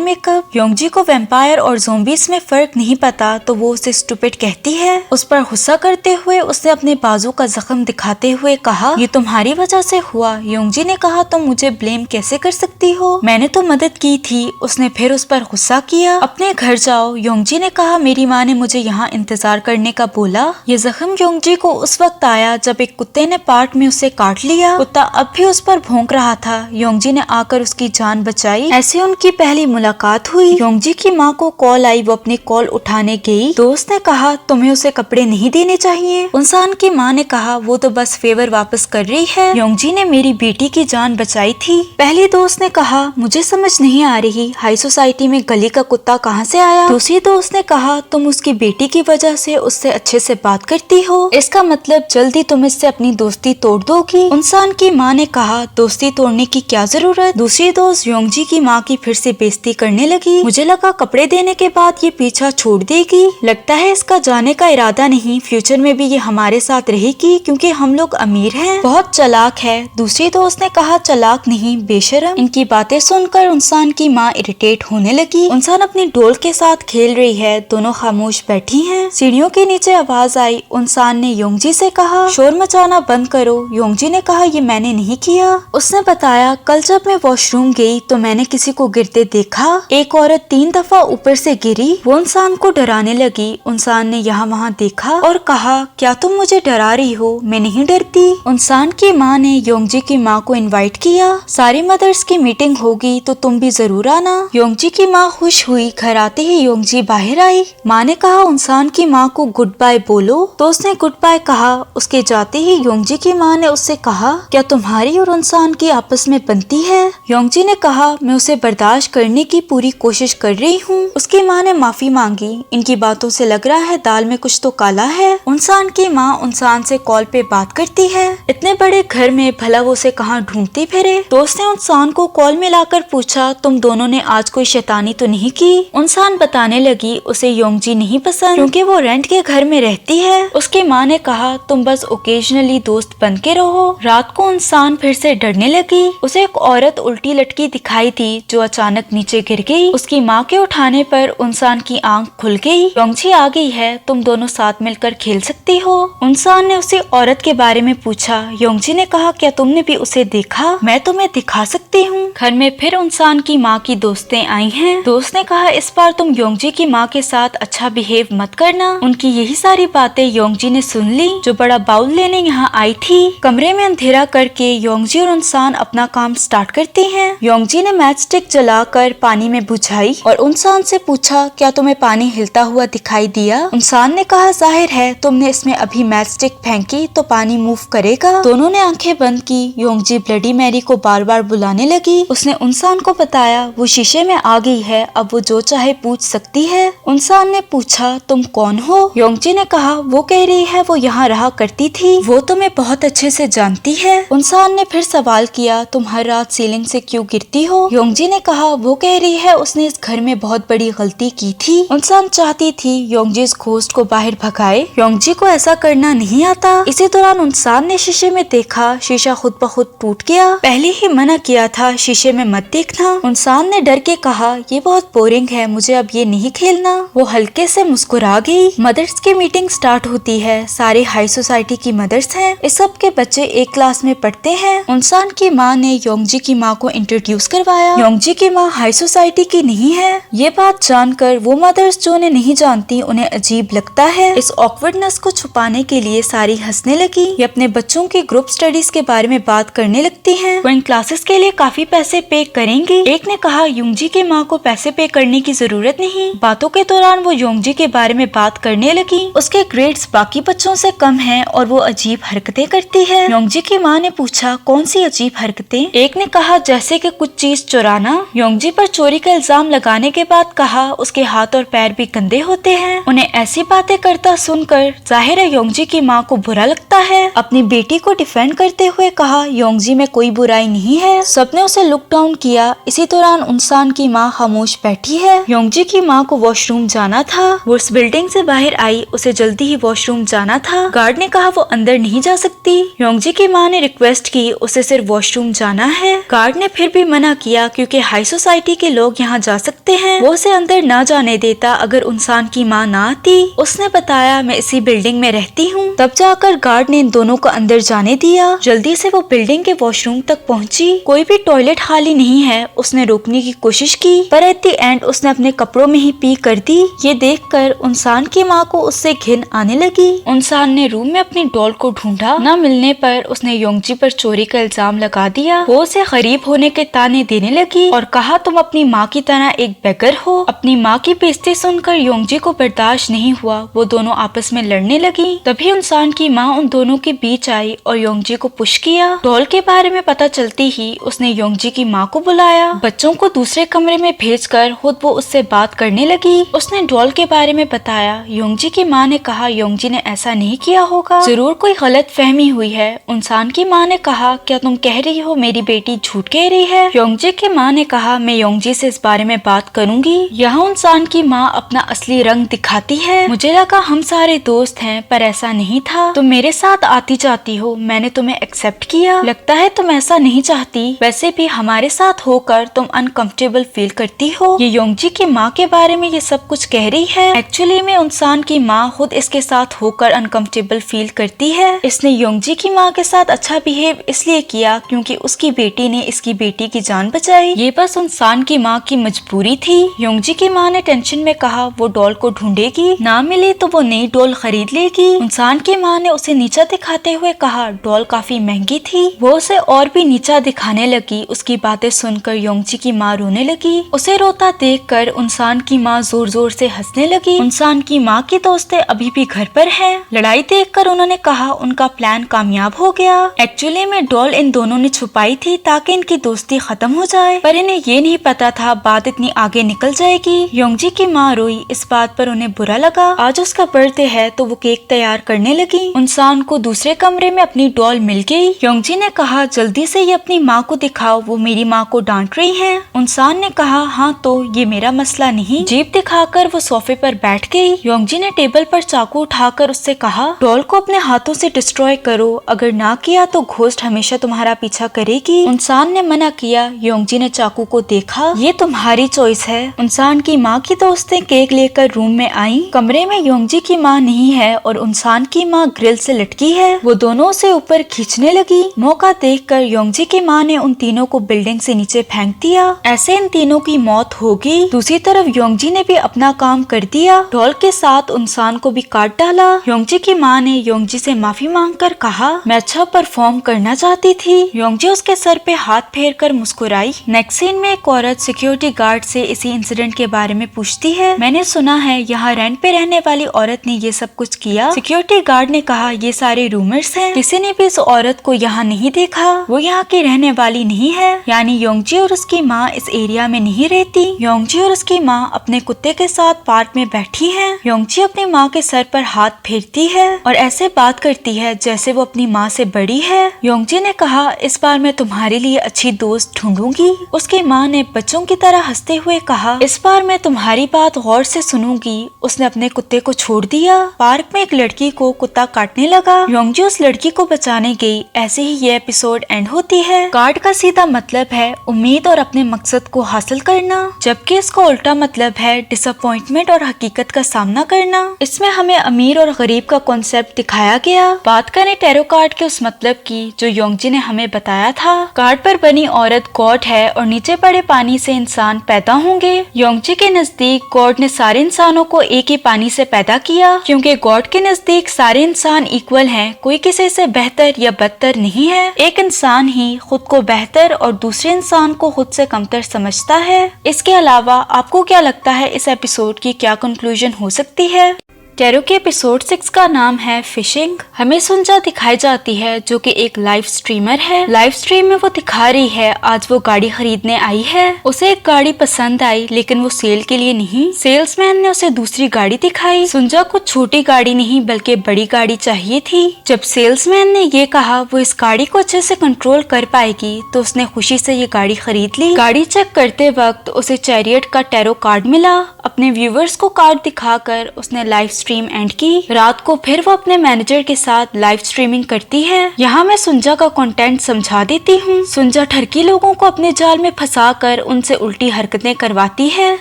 मेकअप। योंगजी को वैम्पायर और ज़ोंबीज में फर्क नहीं पता तो वो उसे स्टूपिड कहती है। उस पर गुस्सा करते हुए उसने अपने बाजू का जख्म दिखाते हुए कहा, ये तुम्हारी वजह से हुआ। योंगजी ने कहा, तुम मुझे ब्लेम कैसे कर सकती हो, मैंने तो मदद की थी। उसने फिर उस पर गुस्सा किया। अपने घर जाओ। योंगजी ने कहा, मेरी माँ ने मुझे यहाँ इंतजार करने का बोला। ये जख्म योंगजी को उस वक्त आया जब एक कुत्ते ने पार्क में उसे काट लिया। कुत्ता अब भी उस पर भौंक रहा था। योंगजी ने आकर उसकी जान बचाई। ऐसे उनकी पहली मुलाकात हुई। योंगजी की माँ को कॉल आई, वो अपनी कॉल उठाने गई। दोस्त ने कहा, तुम्हें उसे कपड़े नहीं देने चाहिए। इंसान की माँ ने कहा, वो तो बस फेवर वापस कर रही है। योंगजी ने मेरी बेटी की जान बचाई थी। पहली दोस्त ने कहा, मुझे समझ नहीं आ रही हाई सोसाइटी में गली का कुत्ता कहाँ से आया। दूसरी दोस्त ने कहा, तुम उसकी बेटी की वजह से उससे अच्छे से बात करती हो, इसका मतलब जल्दी तुम इससे अपनी दोस्ती तोड़ दोगी। इंसान की माँ ने कहा, दोस्ती तोड़ने की क्या जरूरत। दूसरी दोस्त योंगजी की माँ की फिर से बेइज्जती करने लगी। मुझे लगा कपड़े देने के बाद ये पीछा छोड़ देगी, लगता है इसका जाने का इरादा नहीं, फ्यूचर में भी ये हमारे साथ रहेगी क्योंकि हम लोग अमीर हैं, बहुत चालाक है। दूसरी दोस्त ने कहा, चालाक नहीं बेशरम। इनकी बातें सुनकर इंसान की माँ इरिटेट होने लगी। इंसान अपनी डोल के साथ खेल रही है, दोनों खामोश बैठी हैं। सीढ़ियों के नीचे आवाज आई। इंसान ने योंगजी से कहा, शोर मचाना बंद करो। योंगजी ने कहा, ये मैंने नहीं किया। उसने बताया, कल जब मैं वॉशरूम गई तो मैंने किसी को गिरते देखा। एक औरत 3 दफा ऊपर से गिरी। वो इंसान को डराने लगी। इंसान ने यहाँ वहाँ देखा और कहा, क्या तुम मुझे डरा रही हो, मैं नहीं डरती। इंसान की माँ ने योंगजी की माँ को इनवाइट किया, सारी मदर्स की मीटिंग होगी तो तुम भी जरूर आना। योंगजी की माँ खुश हुई। घर आते ही योंगजी बाहर आई। माँ ने कहा, इंसान की माँ को गुड बाय बोलो, तो उसने गुड बाय कहा। उसके जाते ही योंगजी की माँ ने उससे कहा, क्या तुम्हारी और इंसान की आपस में बनती है। योंगजी ने कहा, मैं उसे बर्दाश्त करने की पूरी कोशिश कर रही हूँ। उसकी माँ ने माफी मांगी। इनकी बातों से लग रहा है दाल में कुछ तो काला है। इंसान की माँ इंसान से कॉल पे बात करती है। इतने बड़े घर में भला वो उसे कहाँ ढूंढती फिरे। दोस्त ने इंसान को कॉल में लाकर पूछा, तुम दोनों ने आज कोई शैतानी तो नहीं की। इंसान बताने लगी, उसे योंगजी नहीं पसंद क्योंकि वो रेंट के घर में रहती है। उसकी माँ ने कहा, तुम बस ओकेजनली दोस्त बन के रहो। रात को इंसान फिर से डरने लगी। उसे एक औरत उल्टी लटकी दिखाई दी जो अचानक नीचे गिर गई। उसकी माँ के उठाने पर इंसान की आंख खुल गई। योंगजी आ गई है, तुम दोनों साथ मिलकर खेल सकती हो। इंसान ने उसी औरत के बारे में पूछा। योंगजी ने कहा, क्या तुमने भी उसे देखा, मैं तुम्हें दिखा सकती हूँ। घर में फिर इंसान की माँ की दोस्तें आई हैं। दोस्त ने कहा, इस बार तुम योंगजी की माँ के साथ अच्छा बिहेव मत करना। उनकी यही सारी बातें योंगजी ने सुन ली जो बड़ा बाउल लेने यहाँ आई थी। कमरे में अंधेरा करके योंगजी और इंसान अपना काम स्टार्ट करते हैं। योंगजी ने मैच स्टिक जलाकर पानी में बुझाई और इंसान से पूछा, क्या तुम्हें पानी हिलता हुआ दिखाई दिया। इंसान ने कहा, जाहिर है तुमने इसमें अभी मैच स्टिक फेंकी तो पानी मूव करेगा। दोनों ने आंखें बंद की। योंगजी ब्लडी मैरी को बार बार बुलाने लगी। उसने इंसान को बताया, वो शीशे में आ गई है, अब वो जो चाहे पूछ सकती है। इंसान ने पूछा, तुम कौन हो। योंगजी ने कहा, वो कह रही है वो यहाँ रहा करती थी, वो तुम्हें बहुत अच्छे से जानती है। इंसान ने फिर सवाल किया, तुम हर रात सीलिंग से क्यों गिरती हो। योंगजी ने कहा, वो कह रही है उसने इस घर में बहुत बड़ी गलती की थी। इंसान चाहती थी योंगजी इस घोस्ट को बाहर भगाए। योंगजी को ऐसा करना नहीं आता। इसी दौरान इंसान ने शीशे में देखा, शीशा खुद ब खुद टूट गया। पहले ही मना किया था शीशे में मत देखना। इंसान ने डर के कहा, ये बहुत बोरिंग है, मुझे अब ये नहीं खेलना। वो हल्के से मुस्कुरा गई। मदर्स की मीटिंग स्टार्ट होती है। सारे हाई सोसाइटी की मदर्स हैं। इस सब के बच्चे एक क्लास में पढ़ते हैं। इंसान की माँ ने योंगजी की माँ को इंट्रोड्यूस करवाया। योंगजी की माँ हाई सोसाइटी की नहीं है। ये बात जानकर वो मदर्स जो उन्हें नहीं जानती उन्हें अजीब लगता है। इस ऑकवर्डनेस को छुपाने के लिए सारी हंसने लगी। ये अपने बच्चों की ग्रुप स्टडीज के बारे में बात करने लगती हैं। वो इन क्लासेस के लिए काफी पैसे पे करेंगी। एक ने कहा योंगजी की माँ को पैसे पे करने की जरूरत नहीं। बातों के दौरान वो योंगजी के बारे में बात करने लगी। उसके ग्रेड्स बाकी बच्चों से कम हैं और वो अजीब हरकतें करती है। योंगजी की माँ ने पूछा कौन सी अजीब हरकतें? एक ने कहा जैसे कि कुछ चीज चुराना। योंगजी पर चोरी का इल्जाम लगाने के बाद कहा उसके हाथ और पैर भी गंदे होते हैं। उन्हें ऐसी बातें करता सुनकर जाहिर है योंगजी की माँ को बुरा लगता है। अपनी बेटी को डिफेंड करते हुए कहा योंगजी में कोई बुराई नहीं है। सबने उसे लुक डाउन किया। इसी दौरान उनसान की माँ खामोश बैठी है। योंगजी की माँ को वॉशरूम जाना था। वो उस बिल्डिंग से बाहर आई। उसे जल्दी ही वॉशरूम जाना था। गार्ड ने कहा वो अंदर नहीं जा सकती। योंगजी की माँ ने रिक्वेस्ट की उसे सिर्फ वॉशरूम जाना है। गार्ड ने फिर भी मना किया क्योंकि हाई सोसाइटी के लोग यहाँ जा सकते हैं। वो उसे अंदर न जाने देता अगर उनसान की माँ ना आती। उसने बताया मैं इसी बिल्डिंग में रहती हूँ। तब जाकर गार्ड ने इन दोनों को अंदर जाने दिया। जल्दी से वो बिल्डिंग के वॉशरूम तक पहुँची। कोई भी टॉयलेट खाली नहीं है। उसने रोकने की कोशिश की पर एट द एंड उसने अपने कपड़ों में ही पी कर दी। ये देखकर उनसान की माँ को उससे घिन आने लगी। उनसान ने रूम में अपनी डॉल को ढूंढा। न मिलने पर उसने योंगजी पर चोरी का इल्जाम लगा दिया। वो उसे गरीब होने के ताने देने लगी और कहा तुम अपनी माँ की तरह एक बेगर हो। अपनी माँ की बेइज्जती सुनकर योंगजी को बर्दाश्त नहीं हुआ। वो दोनों आपस में लड़ने लगी। तभी उनसान की माँ उन दोनों के बीच आई और योंगजी को पुश किया। डॉल के बारे में पता चलती ही उसने योंगजी की माँ को बुलाया। बच्चों को दूसरे कमरे में भेजकर खुद वो उससे बात करने लगी। उसने डॉल के बारे में बताया। योंगजी की माँ ने कहा योंगजी ने ऐसा नहीं किया होगा, जरूर कोई गलत फहमी हुई है। उनसान की माँ ने कहा क्या तुम कह रही हो मेरी बेटी झूठ कह रही है? योंगजी की माँ ने कहा मैं योंगजी से इस बारे में बात करूंगी। यहाँ उनसान की माँ अपना असली रंग दिखाती है। मुझे लगा हम सारे दोस्त हैं पर ऐसा नहीं था। तुम मेरे साथ आती जाती हो, मैंने तुम्हें एक्सेप्ट किया। लगता है तुम ऐसा नहीं चाहती। वैसे भी हमारे साथ होकर तुम अनकंफर्टेबल फील करती हो। ये योंगजी की माँ के बारे में ये सब कुछ कह रही है। एक्चुअली में उनसान की माँ खुद इसके साथ होकर अनकंफर्टेबल फील करती है। इसने योंगजी की माँ के साथ अच्छा बिहेव इसलिए किया क्योंकि उसकी बेटी ने इसकी बेटी की जान बचाई। ये बस उनसान की माँ की मजबूरी थी। योंगजी की माँ ने टेंशन में कहा वो डॉल को ढूंढेगी, ना मिले तो वो नई डॉल खरीद लेगी। उनसान की माँ ने उसे नीचा दिखाते हुए कहा डॉल काफी महंगी थी। वो उसे और भी नीचा दिखाने लगी। उसकी बातें सुनकर योंगजी की माँ रोने लगी। उसे रोता देखकर उनसान की माँ जोर जोर से हंसने लगी। उनसान की माँ की दोस्तें अभी भी घर पर हैं। लड़ाई देखकर उन्होंने कहा उनका प्लान कामयाब हो गया। एक्चुअली में डॉल इन दोनों ने छुपाई थी ताकि इनकी दोस्ती खत्म हो जाए, पर इन्हें ये नहीं पता था बात इतनी आगे निकल जाएगी। योंगजी की माँ रोई। इस बात पर उन्हें बुरा लगा। आज उसका बर्थडे है तो वो केक तैयार करने लगी। उनसान को दूसरे कमरे में अपनी डॉल मिल गई। योंगजी ने कहा जल्दी से ये अपनी माँ को दिखाओ, वो मेरी माँ को डांट रही है। उनसान ने कहा हाँ तो ये मेरा मसला नहीं। जीप दिखाकर वो सोफे पर बैठ गई। योंगजी ने टेबल पर चाकू उठाकर उससे कहा डॉल को अपने हाथों से डिस्ट्रॉय करो, अगर ना किया तो घोस्ट हमेशा तुम्हारा पीछा करेगी। उनसान ने मना किया। योंगजी ने चाकू को देखा। ये तुम्हारी चॉइस है। उनसान की माँ की दोस्तें केक लेकर रूम में आई। कमरे में योंगजी की माँ नहीं है और उनसान की माँ ग्रिल से लटकी है। वो दोनों उसे ऊपर खींचने लगी। मौका देखकर योंगजी की माँ ने उन तीनों को बिल्डिंग से नीचे फेंक दिया। ऐसे इन तीनों की मौत होगी। दूसरी तरफ योंगजी ने भी अपना काम कर दिया। डॉल के साथ उनसान को भी काट डाला। योंगजी की माँ ने योंगजी से माफी मांगकर कहा मैं अच्छा परफॉर्म करना चाहती थी। योंगजी उसके सर पे हाथ फेर कर मुस्कुराई। नेक्स्ट सीन में एक औरत सिक्योरिटी गार्ड से इसी इंसिडेंट के बारे में पूछती है। मैंने सुना है यहाँ रेंट पे रहने वाली औरत ने ये सब कुछ किया। सिक्योरिटी गार्ड ने कहा ये सारे रूमर्स हैं, किसी ने भी इस औरत को यहाँ नहीं देखा। वो यहाँ की रहने वाली नहीं है। यानी योंगजी और उसकी माँ इस एरिया में नहीं रहती। योंगजी और उसकी माँ अपने कुत्ते के साथ पार्क में बैठी है। योंगजी अपनी माँ के सर पर हाथ फेरती है और ऐसे बात करती है जैसे वो अपनी माँ से बड़ी है। योंगजी ने कहा इस बार मैं तुम्हारे लिए अच्छी दोस्त ढूंढूंगी। उसकी माँ ने बच्चों की तरह हंसते हुए कहा इस बार मैं तुम्हारी बात गौर से सुनूंगी। उसने अपने कुत्ते को छोड़ दिया। पार्क में एक लड़की को कुत्ता काटने लगा। योंगजी उस लड़की को बचाने गई। ऐसे ही ये एपिसोड एंड होती है। कार्ड का सीधा मतलब है उम्मीद और अपने मकसद को हासिल करना, जबकि इसका उल्टा मतलब है डिसअपॉइंटमेंट और हकीकत का सामना करना। इसमें हमें अमीर और गरीब का कॉन्सेप्ट दिखाया गया। बात करें टैरो कार्ड के उस मतलब की जो योंगजी ने हमें बताया था। कार्ड पर बनी औरत गॉड है और नीचे पड़े पानी से इंसान पैदा होंगे। योंगजी के नजदीक गॉड ने सारे इंसानों को एक ही पानी से पैदा किया क्योंकि गॉड के नजदीक सारे इंसान इंसान इक्वल हैं, कोई किसी से बेहतर या बदतर नहीं है। एक इंसान ही खुद को बेहतर और दूसरे इंसान को खुद से कमतर समझता है। इसके अलावा आपको क्या लगता है इस एपिसोड की क्या कंक्लूजन हो सकती है? टैरो के एपिसोड 6 का नाम है फिशिंग। हमें सुंजा दिखाई जाती है जो कि एक लाइव स्ट्रीमर है। लाइव स्ट्रीम में वो दिखा रही है आज वो गाड़ी खरीदने आई है। उसे एक गाड़ी पसंद आई लेकिन वो सेल के लिए नहीं, सेल्समैन ने उसे दूसरी गाड़ी दिखाई। सुंजा को छोटी गाड़ी नहीं बल्कि बड़ी गाड़ी चाहिए थी। जब सेल्समैन ने ये कहा वो इस गाड़ी को अच्छे से कंट्रोल कर पाएगी तो उसने खुशी से ये गाड़ी खरीद ली। गाड़ी चेक करते वक्त उसे चैरियट का टैरो कार्ड मिला। अपने व्यूवर्स को कार्ड दिखाकर उसने लाइव स्ट्रीम एंड की। रात को फिर वो अपने मैनेजर के साथ लाइव स्ट्रीमिंग करती है। यहाँ मैं सुंजा का कंटेंट समझा देती हूँ। सुंजा ठरकी लोगों को अपने जाल में फंसाकर उनसे उल्टी हरकतें करवाती है।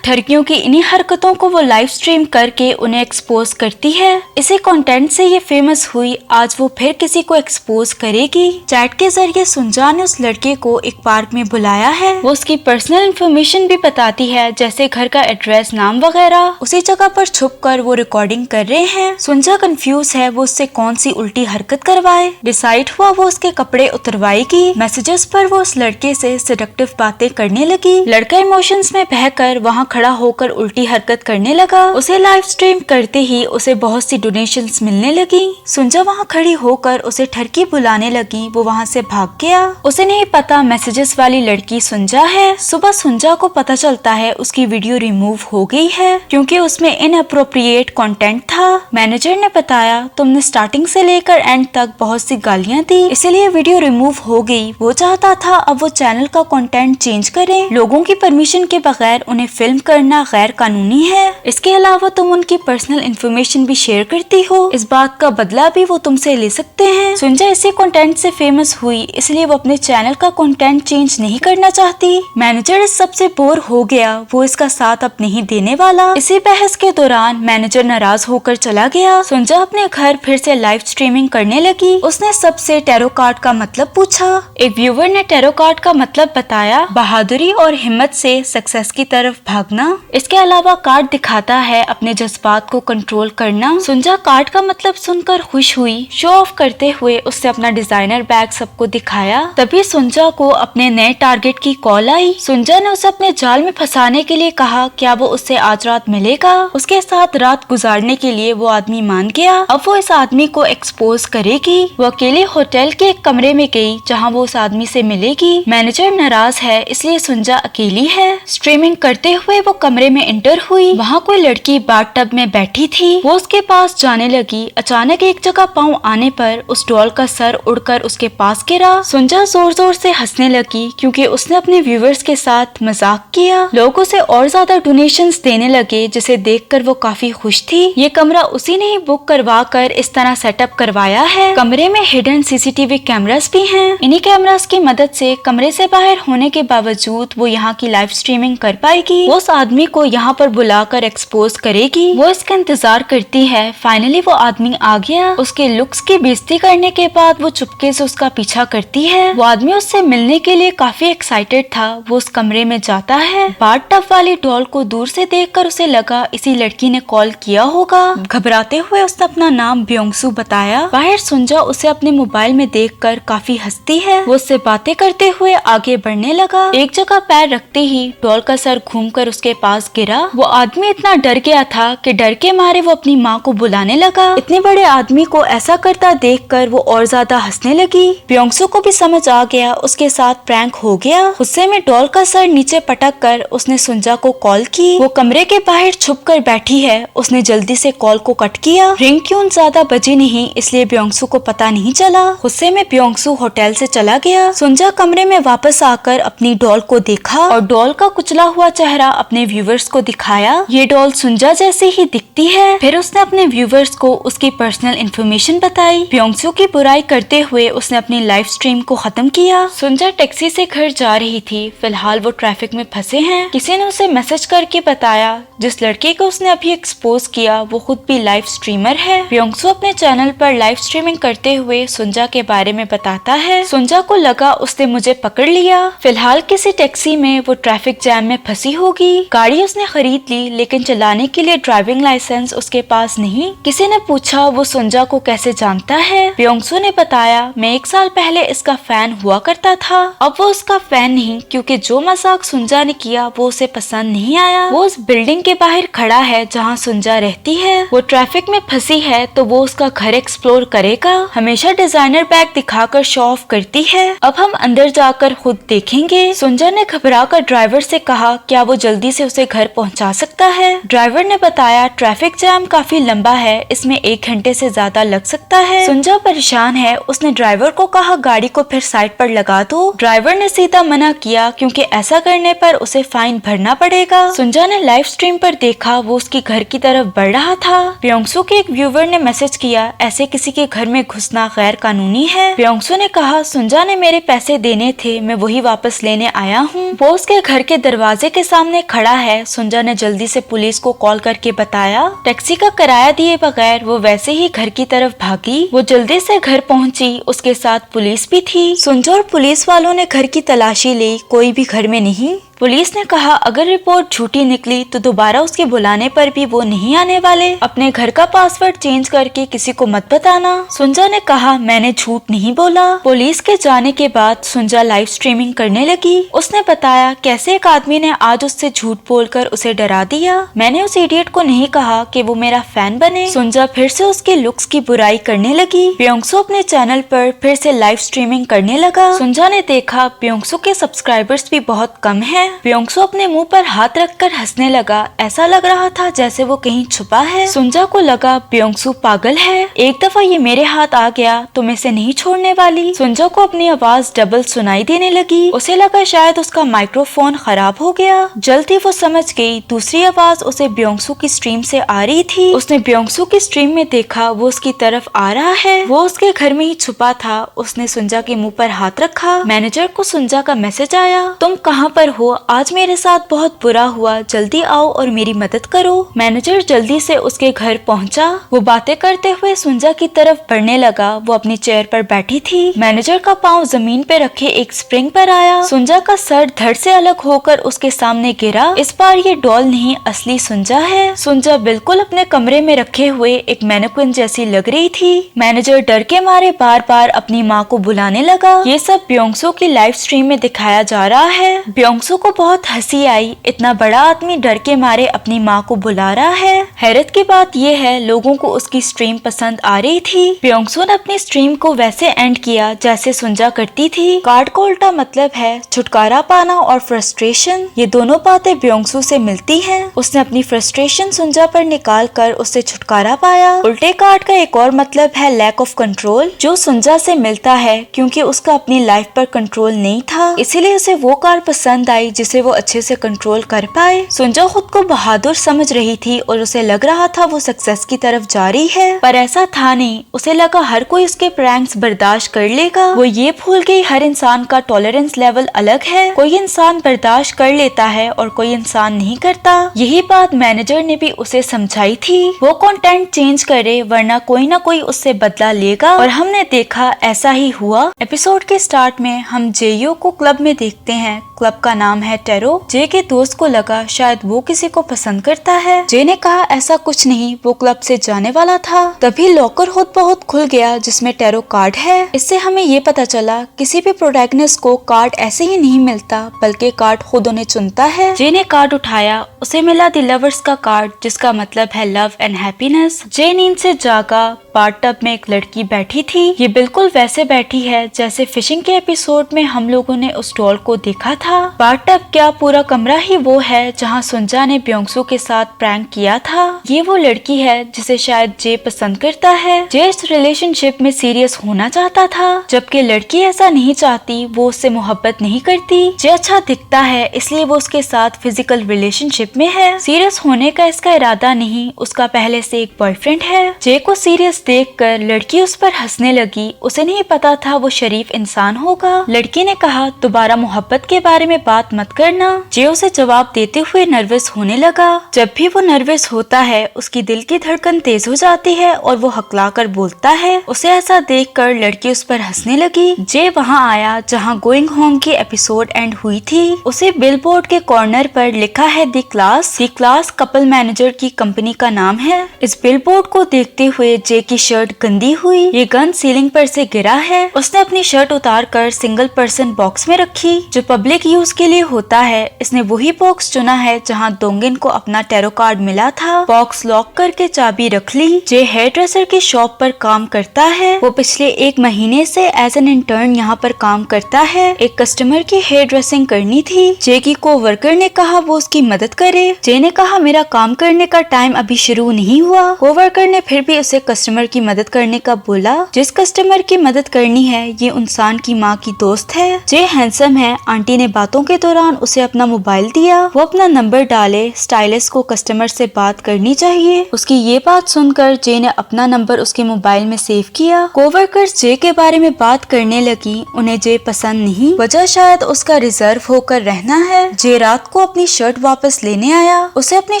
ठरकियों की इन्हीं हरकतों को वो लाइव स्ट्रीम करके उन्हें एक्सपोज करती है। इसी कंटेंट से ये फेमस हुई। आज वो फिर किसी को एक्सपोज करेगी। चैट के जरिए सुंजा ने उस लड़के को एक पार्क में बुलाया है। वो उसकी पर्सनल इन्फॉर्मेशन भी बताती है जैसे घर का एड्रेस, नाम वगैरह। उसी जगह पर छुपकर वो रिकॉर्डिंग कर रहे हैं। सुंजा कंफ्यूज है वो उससे कौन सी उल्टी हरकत करवाए। डिसाइड हुआ वो उसके कपड़े उतरवाएगी। मैसेजेस पर वो उस लड़के से सेडक्टिव बातें करने लगी। लड़का इमोशंस में बहकर वहाँ खड़ा होकर उल्टी हरकत करने लगा। उसे लाइव स्ट्रीम करते ही उसे बहुत सी डोनेशंस मिलने लगी। सुंजा वहाँ खड़ी होकर उसे ठरकी बुलाने लगी। वो वहाँ से भाग गया। उसे नहीं पता मैसेजेस वाली लड़की सुंजा है। सुबह सुंजा को पता चलता है उसकी वीडियो रिमूव हो गई है क्योंकि उसमें इनअप्रोप्रिएट कंटेंट था। मैनेजर ने बताया तुमने स्टार्टिंग से लेकर एंड तक बहुत सी गालियां दी, इसीलिए वीडियो रिमूव हो गई। वो चाहता था अब वो चैनल का कंटेंट चेंज करे। लोगों की परमिशन के बगैर उन्हें फिल्म करना गैर कानूनी है। इसके अलावा तुम उनकी पर्सनल इंफॉर्मेशन भी शेयर करती हो, इस बात का बदला भी वो तुमसे ले सकते हैं। सुंजा इसी कंटेंट से फेमस हुई इसलिए वो अपने चैनल का कंटेंट चेंज नहीं करना चाहती। मैनेजर इस सबसे बोर हो गया, वो इसका साथ अब नहीं देने वाला। इसी बहस के दौरान मैनेजर नाराज होकर चला गया। सुंजा अपने घर फिर से लाइव स्ट्रीमिंग करने लगी। उसने सबसे टैरो कार्ड का मतलब पूछा। एक व्यूवर ने टैरो कार्ड का मतलब बताया, बहादुरी और हिम्मत से सक्सेस की तरफ भागना। इसके अलावा कार्ड दिखाता है अपने जज्बात को कंट्रोल करना। सुंजा कार्ड का मतलब सुनकर खुश हुई। शो ऑफ करते हुए उसने अपना डिजाइनर बैग सबको दिखाया। तभी सुंजा को अपने नए टारगेट की कॉल आई। सुंजा ने उसे अपने जाल में फंसाने के लिए कहा क्या वो उससे आज रात मिलेगा। उसके साथ रात गुजारने के लिए वो आदमी मान गया। अब वो इस आदमी को एक्सपोज करेगी। वो अकेले होटल के एक कमरे में गई जहाँ वो उस आदमी से मिलेगी। मैनेजर नाराज है इसलिए सुंजा अकेली है। स्ट्रीमिंग करते हुए वो कमरे में एंटर हुई। वहाँ कोई लड़की बाथटब में बैठी थी। वो उसके पास जाने लगी। अचानक एक जगह पाँव आने पर उस डॉल का सर उड़कर उसके पास गिरा। सुंजा जोर जोर से हंसने लगी क्योंकि उसने अपने व्यूवर्स के साथ मजाक किया। लोग उसे और ज्यादा डोनेशंस देने लगे जिसे देखकर वो काफी खुश थी। ये कमरा उसी ने ही बुक करवा कर इस तरह सेटअप करवाया है। कमरे में हिडन सीसीटीवी कैमरास भी हैं। इन्हीं कैमरास की मदद से कमरे से बाहर होने के बावजूद वो यहाँ की लाइव स्ट्रीमिंग कर पाएगी। वो उस आदमी को यहाँ पर बुलाकर एक्सपोज करेगी। वो इसका इंतजार करती है। फाइनली वो आदमी आ गया। उसके लुक्स की बेइज्जती करने के बाद वो चुपके से उसका पीछा करती है। वो आदमी उससे मिलने के लिए काफी एक्साइटेड था। वो उस कमरे में जाता है। बाथटब वाली डॉल को दूर से देखकर उसे लगा इसी लड़की ने कॉल किया होगा। घबराते हुए उसने अपना नाम ब्योंगसू बताया। बाहर सुंजा उसे अपने मोबाइल में देखकर काफी हंसती है। वो उससे बातें करते हुए आगे बढ़ने लगा। एक जगह पैर रखते ही डॉल का सर घूमकर उसके पास गिरा। वो आदमी इतना डर गया था कि डर के मारे वो अपनी माँ को बुलाने लगा। इतने बड़े आदमी को ऐसा करता देखकर वो और ज्यादा हंसने लगी। ब्योंगसू को भी समझ आ गया उसके साथ प्रैंक हो गया। गुस्से में डॉल का सर नीचे पटक कर उसने सुंजा को कॉल की। वो कमरे के बाहर छुप कर बैठी है। उसने जल्दी से कॉल को कट किया। रिंग ट्यून ज्यादा बजी नहीं इसलिए ब्योंगसू को पता नहीं चला। गुस्से में ब्योंगसू होटल से चला गया। सुंजा कमरे में वापस आकर अपनी डॉल को देखा और डॉल का कुचला हुआ चेहरा अपने व्यूवर्स को दिखाया। ये डॉल सुंजा जैसी ही दिखती है। फिर उसने अपने व्यूवर्स को उसकी पर्सनल इन्फॉर्मेशन बताई। ब्योंगसू की बुराई करते हुए उसने अपनी लाइव स्ट्रीम को खत्म किया। सुंजा टैक्सी से घर जा रही थी। फिलहाल वो ट्रैफिक में फंसे हैं। किसी ने उसे मैसेज करके बताया जिस लड़के को उसने अभी एक्सपोज किया वो वो खुद भी लाइव स्ट्रीमर है। ब्योंगसू अपने चैनल पर लाइव स्ट्रीमिंग करते हुए सुंजा के बारे में बताता है। सुंजा को लगा उसने मुझे पकड़ लिया। फिलहाल किसी टैक्सी में वो ट्रैफिक जैम में फंसी होगी। गाड़ी उसने खरीद ली लेकिन चलाने के लिए ड्राइविंग लाइसेंस उसके पास नहीं। किसी ने पूछा वो सुंजा को कैसे जानता है। ब्योंगसू ने बताया मैं 1 साल पहले इसका फैन हुआ करता था। अब वो उसका फैन नहीं क्योंकि जो मजाक सुंजा ने किया वो उसे पसंद नहीं आया। वो उस बिल्डिंग के बाहर खड़ा है जहाँ सुंजा रहती है। वो ट्रैफिक में फंसी है तो वो उसका घर एक्सप्लोर करेगा। हमेशा डिजाइनर बैग दिखाकर शो ऑफ करती है। अब हम अंदर जाकर खुद देखेंगे। सुंजा ने घबराकर ड्राइवर से कहा क्या वो जल्दी से उसे घर पहुंचा सकता है। ड्राइवर ने बताया ट्रैफिक जैम काफी लंबा है, इसमें 1 घंटे से ज्यादा लग सकता है। सुंजा परेशान है। उसने ड्राइवर को कहा गाड़ी को फिर साइड पर लगा दो। ड्राइवर ने सीधा मना किया क्योंकि ऐसा करने पर उसे फाइन भरना पड़ेगा। सुंजा ने लाइव स्ट्रीम पर देखा वो उसके घर की तरफ बढ़ रहा था। ब्योंगसू के एक व्यूवर ने मैसेज किया ऐसे किसी के घर में घुसना गैर कानूनी है। ब्योंगसू ने कहा सुंजा ने मेरे पैसे देने थे, मैं वही वापस लेने आया हूँ। वो उसके घर के दरवाजे के सामने खड़ा है। सुंजा ने जल्दी से पुलिस को कॉल करके बताया। टैक्सी का किराया दिए बगैर वो वैसे ही घर की तरफ भागी। वो जल्दी से घर पहुंची। उसके साथ पुलिस भी थी। सुंजा और पुलिस वालों ने घर की तलाशी ली, कोई भी घर में नहीं। पुलिस ने कहा अगर रिपोर्ट झूठी निकली तो दोबारा उसके बुलाने पर भी वो नहीं आने वाले। अपने घर का पासवर्ड चेंज करके किसी को मत बताना। सुंजा ने कहा मैंने झूठ नहीं बोला। पुलिस के जाने के बाद सुंजा लाइव स्ट्रीमिंग करने लगी। उसने बताया कैसे एक आदमी ने आज उससे झूठ बोलकर उसे डरा दिया। मैंने उस इडियट को नहीं कहा कि वो मेरा फैन बने। सुंजा फिर से उसके लुक्स की बुराई करने लगी। ब्योंगसू अपने चैनल पर फिर से लाइव स्ट्रीमिंग करने लगा। सुंजा ने देखा ब्योंगसू के सब्सक्राइबर्स भी बहुत कम है। ब्योंगसू अपने मुंह पर हाथ रखकर हंसने लगा। ऐसा लग रहा था जैसे वो कहीं छुपा है। सुंजा को लगा ब्योंगसू पागल है। एक दफा ये मेरे हाथ आ गया तो मैं इसे नहीं छोड़ने वाली। सुंजा को अपनी आवाज डबल सुनाई देने लगी। उसे लगा शायद उसका माइक्रोफोन खराब हो गया। जल्द ही वो समझ गई दूसरी आवाज उसे ब्योंगसू की स्ट्रीम से आ रही थी। उसने ब्योंगसू की स्ट्रीम में देखा वो उसकी तरफ आ रहा है। वो उसके घर में ही छुपा था। उसने सुंजा के मुंह पर हाथ रखा। मैनेजर को सुंजा का मैसेज आया तुम कहाँ पर हो, आज मेरे साथ बहुत बुरा हुआ, जल्दी आओ और मेरी मदद करो। मैनेजर जल्दी से उसके घर पहुंचा। वो बातें करते हुए सुंजा की तरफ बढ़ने लगा। वो अपनी चेयर पर बैठी थी। मैनेजर का पाँव जमीन पे रखे एक स्प्रिंग पर आया। सुंजा का सर धड़ से अलग होकर उसके सामने गिरा। इस बार ये डॉल नहीं असली सुंजा है। सुंजा बिल्कुल अपने कमरे में रखे हुए एक मैनिक्विन जैसी लग रही थी। मैनेजर डर के मारे बार बार अपनी माँ को बुलाने लगा। ये सब ब्योंगसू की लाइव स्ट्रीम में दिखाया जा रहा है। ब्योंगसू को बहुत हंसी आई। इतना बड़ा आदमी डर के मारे अपनी माँ को बुला रहा है। हैरत की बात यह है लोगों को उसकी स्ट्रीम पसंद आ रही थी। ब्योंगसू ने अपनी स्ट्रीम को वैसे एंड किया जैसे सुंजा करती थी। कार्ड का उल्टा मतलब है छुटकारा पाना और फ्रस्ट्रेशन। ये दोनों बातें ब्योंगसू से मिलती हैं। उसने अपनी फ्रस्ट्रेशन सुंजा पर निकाल कर उससे छुटकारा पाया। उल्टे कार्ड का एक और मतलब है लैक ऑफ कंट्रोल, जो सुंजा से मिलता है क्योंकि उसका अपनी लाइफ पर कंट्रोल नहीं था। इसीलिए उसे वो कार पसंद आई जिसे वो अच्छे से कंट्रोल कर पाए। सुंजा खुद को बहादुर समझ रही थी और उसे लग रहा था वो सक्सेस की तरफ जा रही है, पर ऐसा था नहीं। उसे लगा हर कोई उसके प्रैंक्स बर्दाश्त कर लेगा। वो ये भूल गई हर इंसान का टॉलरेंस लेवल अलग है। कोई इंसान बर्दाश्त कर लेता है और कोई इंसान नहीं करता। यही बात मैनेजर ने भी उसे समझाई थी। वो कंटेंट चेंज करे वरना कोई ना कोई उससे बदला लेगा, और हमने देखा ऐसा ही हुआ। एपिसोड के स्टार्ट में हम जेयो को क्लब में देखते हैं। क्लब का नाम है टेरो। जे के दोस्त को लगा शायद वो किसी को पसंद करता है। जे ने कहा ऐसा कुछ नहीं, वो क्लब से जाने वाला था। तभी लॉकर खुद बहुत खुल गया जिसमें टेरो कार्ड है। इससे हमें ये पता चला किसी भी प्रोटैगनिस्ट को कार्ड ऐसे ही नहीं मिलता, बल्कि कार्ड खुद उन्हें चुनता है। जे ने कार्ड उठाया, उसे मिला द लवर्स का कार्ड जिसका मतलब है लव एंड हैप्पीनेस। जे नींद से जागा। बाथटब में एक लड़की बैठी थी। ये बिल्कुल वैसे बैठी है जैसे फिशिंग के एपिसोड में हम लोगों ने उस डॉल को देखा था। बाथटब क्या पूरा कमरा ही वो है जहाँ सुंजा ने ब्योंगसू के साथ प्रैंक किया था। ये वो लड़की है जिसे शायद जे पसंद करता है। जे इस रिलेशनशिप में सीरियस होना चाहता था, जबकि लड़की ऐसा नहीं चाहती। वो उससे मोहब्बत नहीं करती। जे अच्छा दिखता है इसलिए वो उसके साथ फिजिकल रिलेशनशिप में है। सीरियस होने का इसका इरादा नहीं, उसका पहले से एक बॉयफ्रेंड है। जे को सीरियस देखकर लड़की उस पर हंसने लगी। उसे नहीं पता था वो शरीफ इंसान होगा। लड़की ने कहा दोबारा मोहब्बत के बारे बारे में बात मत करना। जे उसे जवाब देते हुए नर्वस होने लगा। जब भी वो नर्वस होता है उसकी दिल की धड़कन तेज हो जाती है और वो हकला कर बोलता है। उसे ऐसा देखकर लड़की उस पर हंसने लगी। जे वहाँ आया जहाँ गोइंग होम की एपिसोड एंड हुई थी। उसे बिलबोर्ड के कॉर्नर पर लिखा है द क्लास कपल मैनेजर की कंपनी का नाम है। इस बिलबोर्ड को देखते हुए जे की शर्ट गंदी हुई। ये गन सीलिंग पर से गिरा है। उसने अपनी शर्ट उतार कर सिंगल पर्सन बॉक्स में रखी जो पब्लिक यूज के लिए होता है। इसने वही बॉक्स चुना है जहाँ दोंगिन को अपना टैरो कार्ड मिला था। बॉक्स लॉक करके चाबी रख ली। जे हेयर ड्रेसर की शॉप पर काम करता है। वो पिछले 1 महीने से एज एन इंटर्न यहाँ पर काम करता है। एक कस्टमर की हेयर ड्रेसिंग करनी थी। जे की को वर्कर ने कहा वो उसकी मदद करे। जे ने कहा मेरा काम करने का टाइम अभी शुरू नहीं हुआ। को वर्कर ने फिर भी उसे कस्टमर की मदद करने का बोला। जिस कस्टमर की मदद करनी है ये इंसान की माँ की दोस्त है। जे हैंडसम है। आंटी ने बातों के दौरान उसे अपना मोबाइल दिया। वो अपना नंबर डाले। स्टाइलिस्ट को कस्टमर से बात करनी चाहिए। उसकी ये बात सुनकर जे ने अपना नंबर उसके मोबाइल में सेव किया। कोवर्कर्स जे के बारे में बात करने लगी। उन्हें जे पसंद नहीं। वजह शायद उसका रिजर्व होकर रहना है। जे रात को अपनी शर्ट वापस लेने आया। उसे अपनी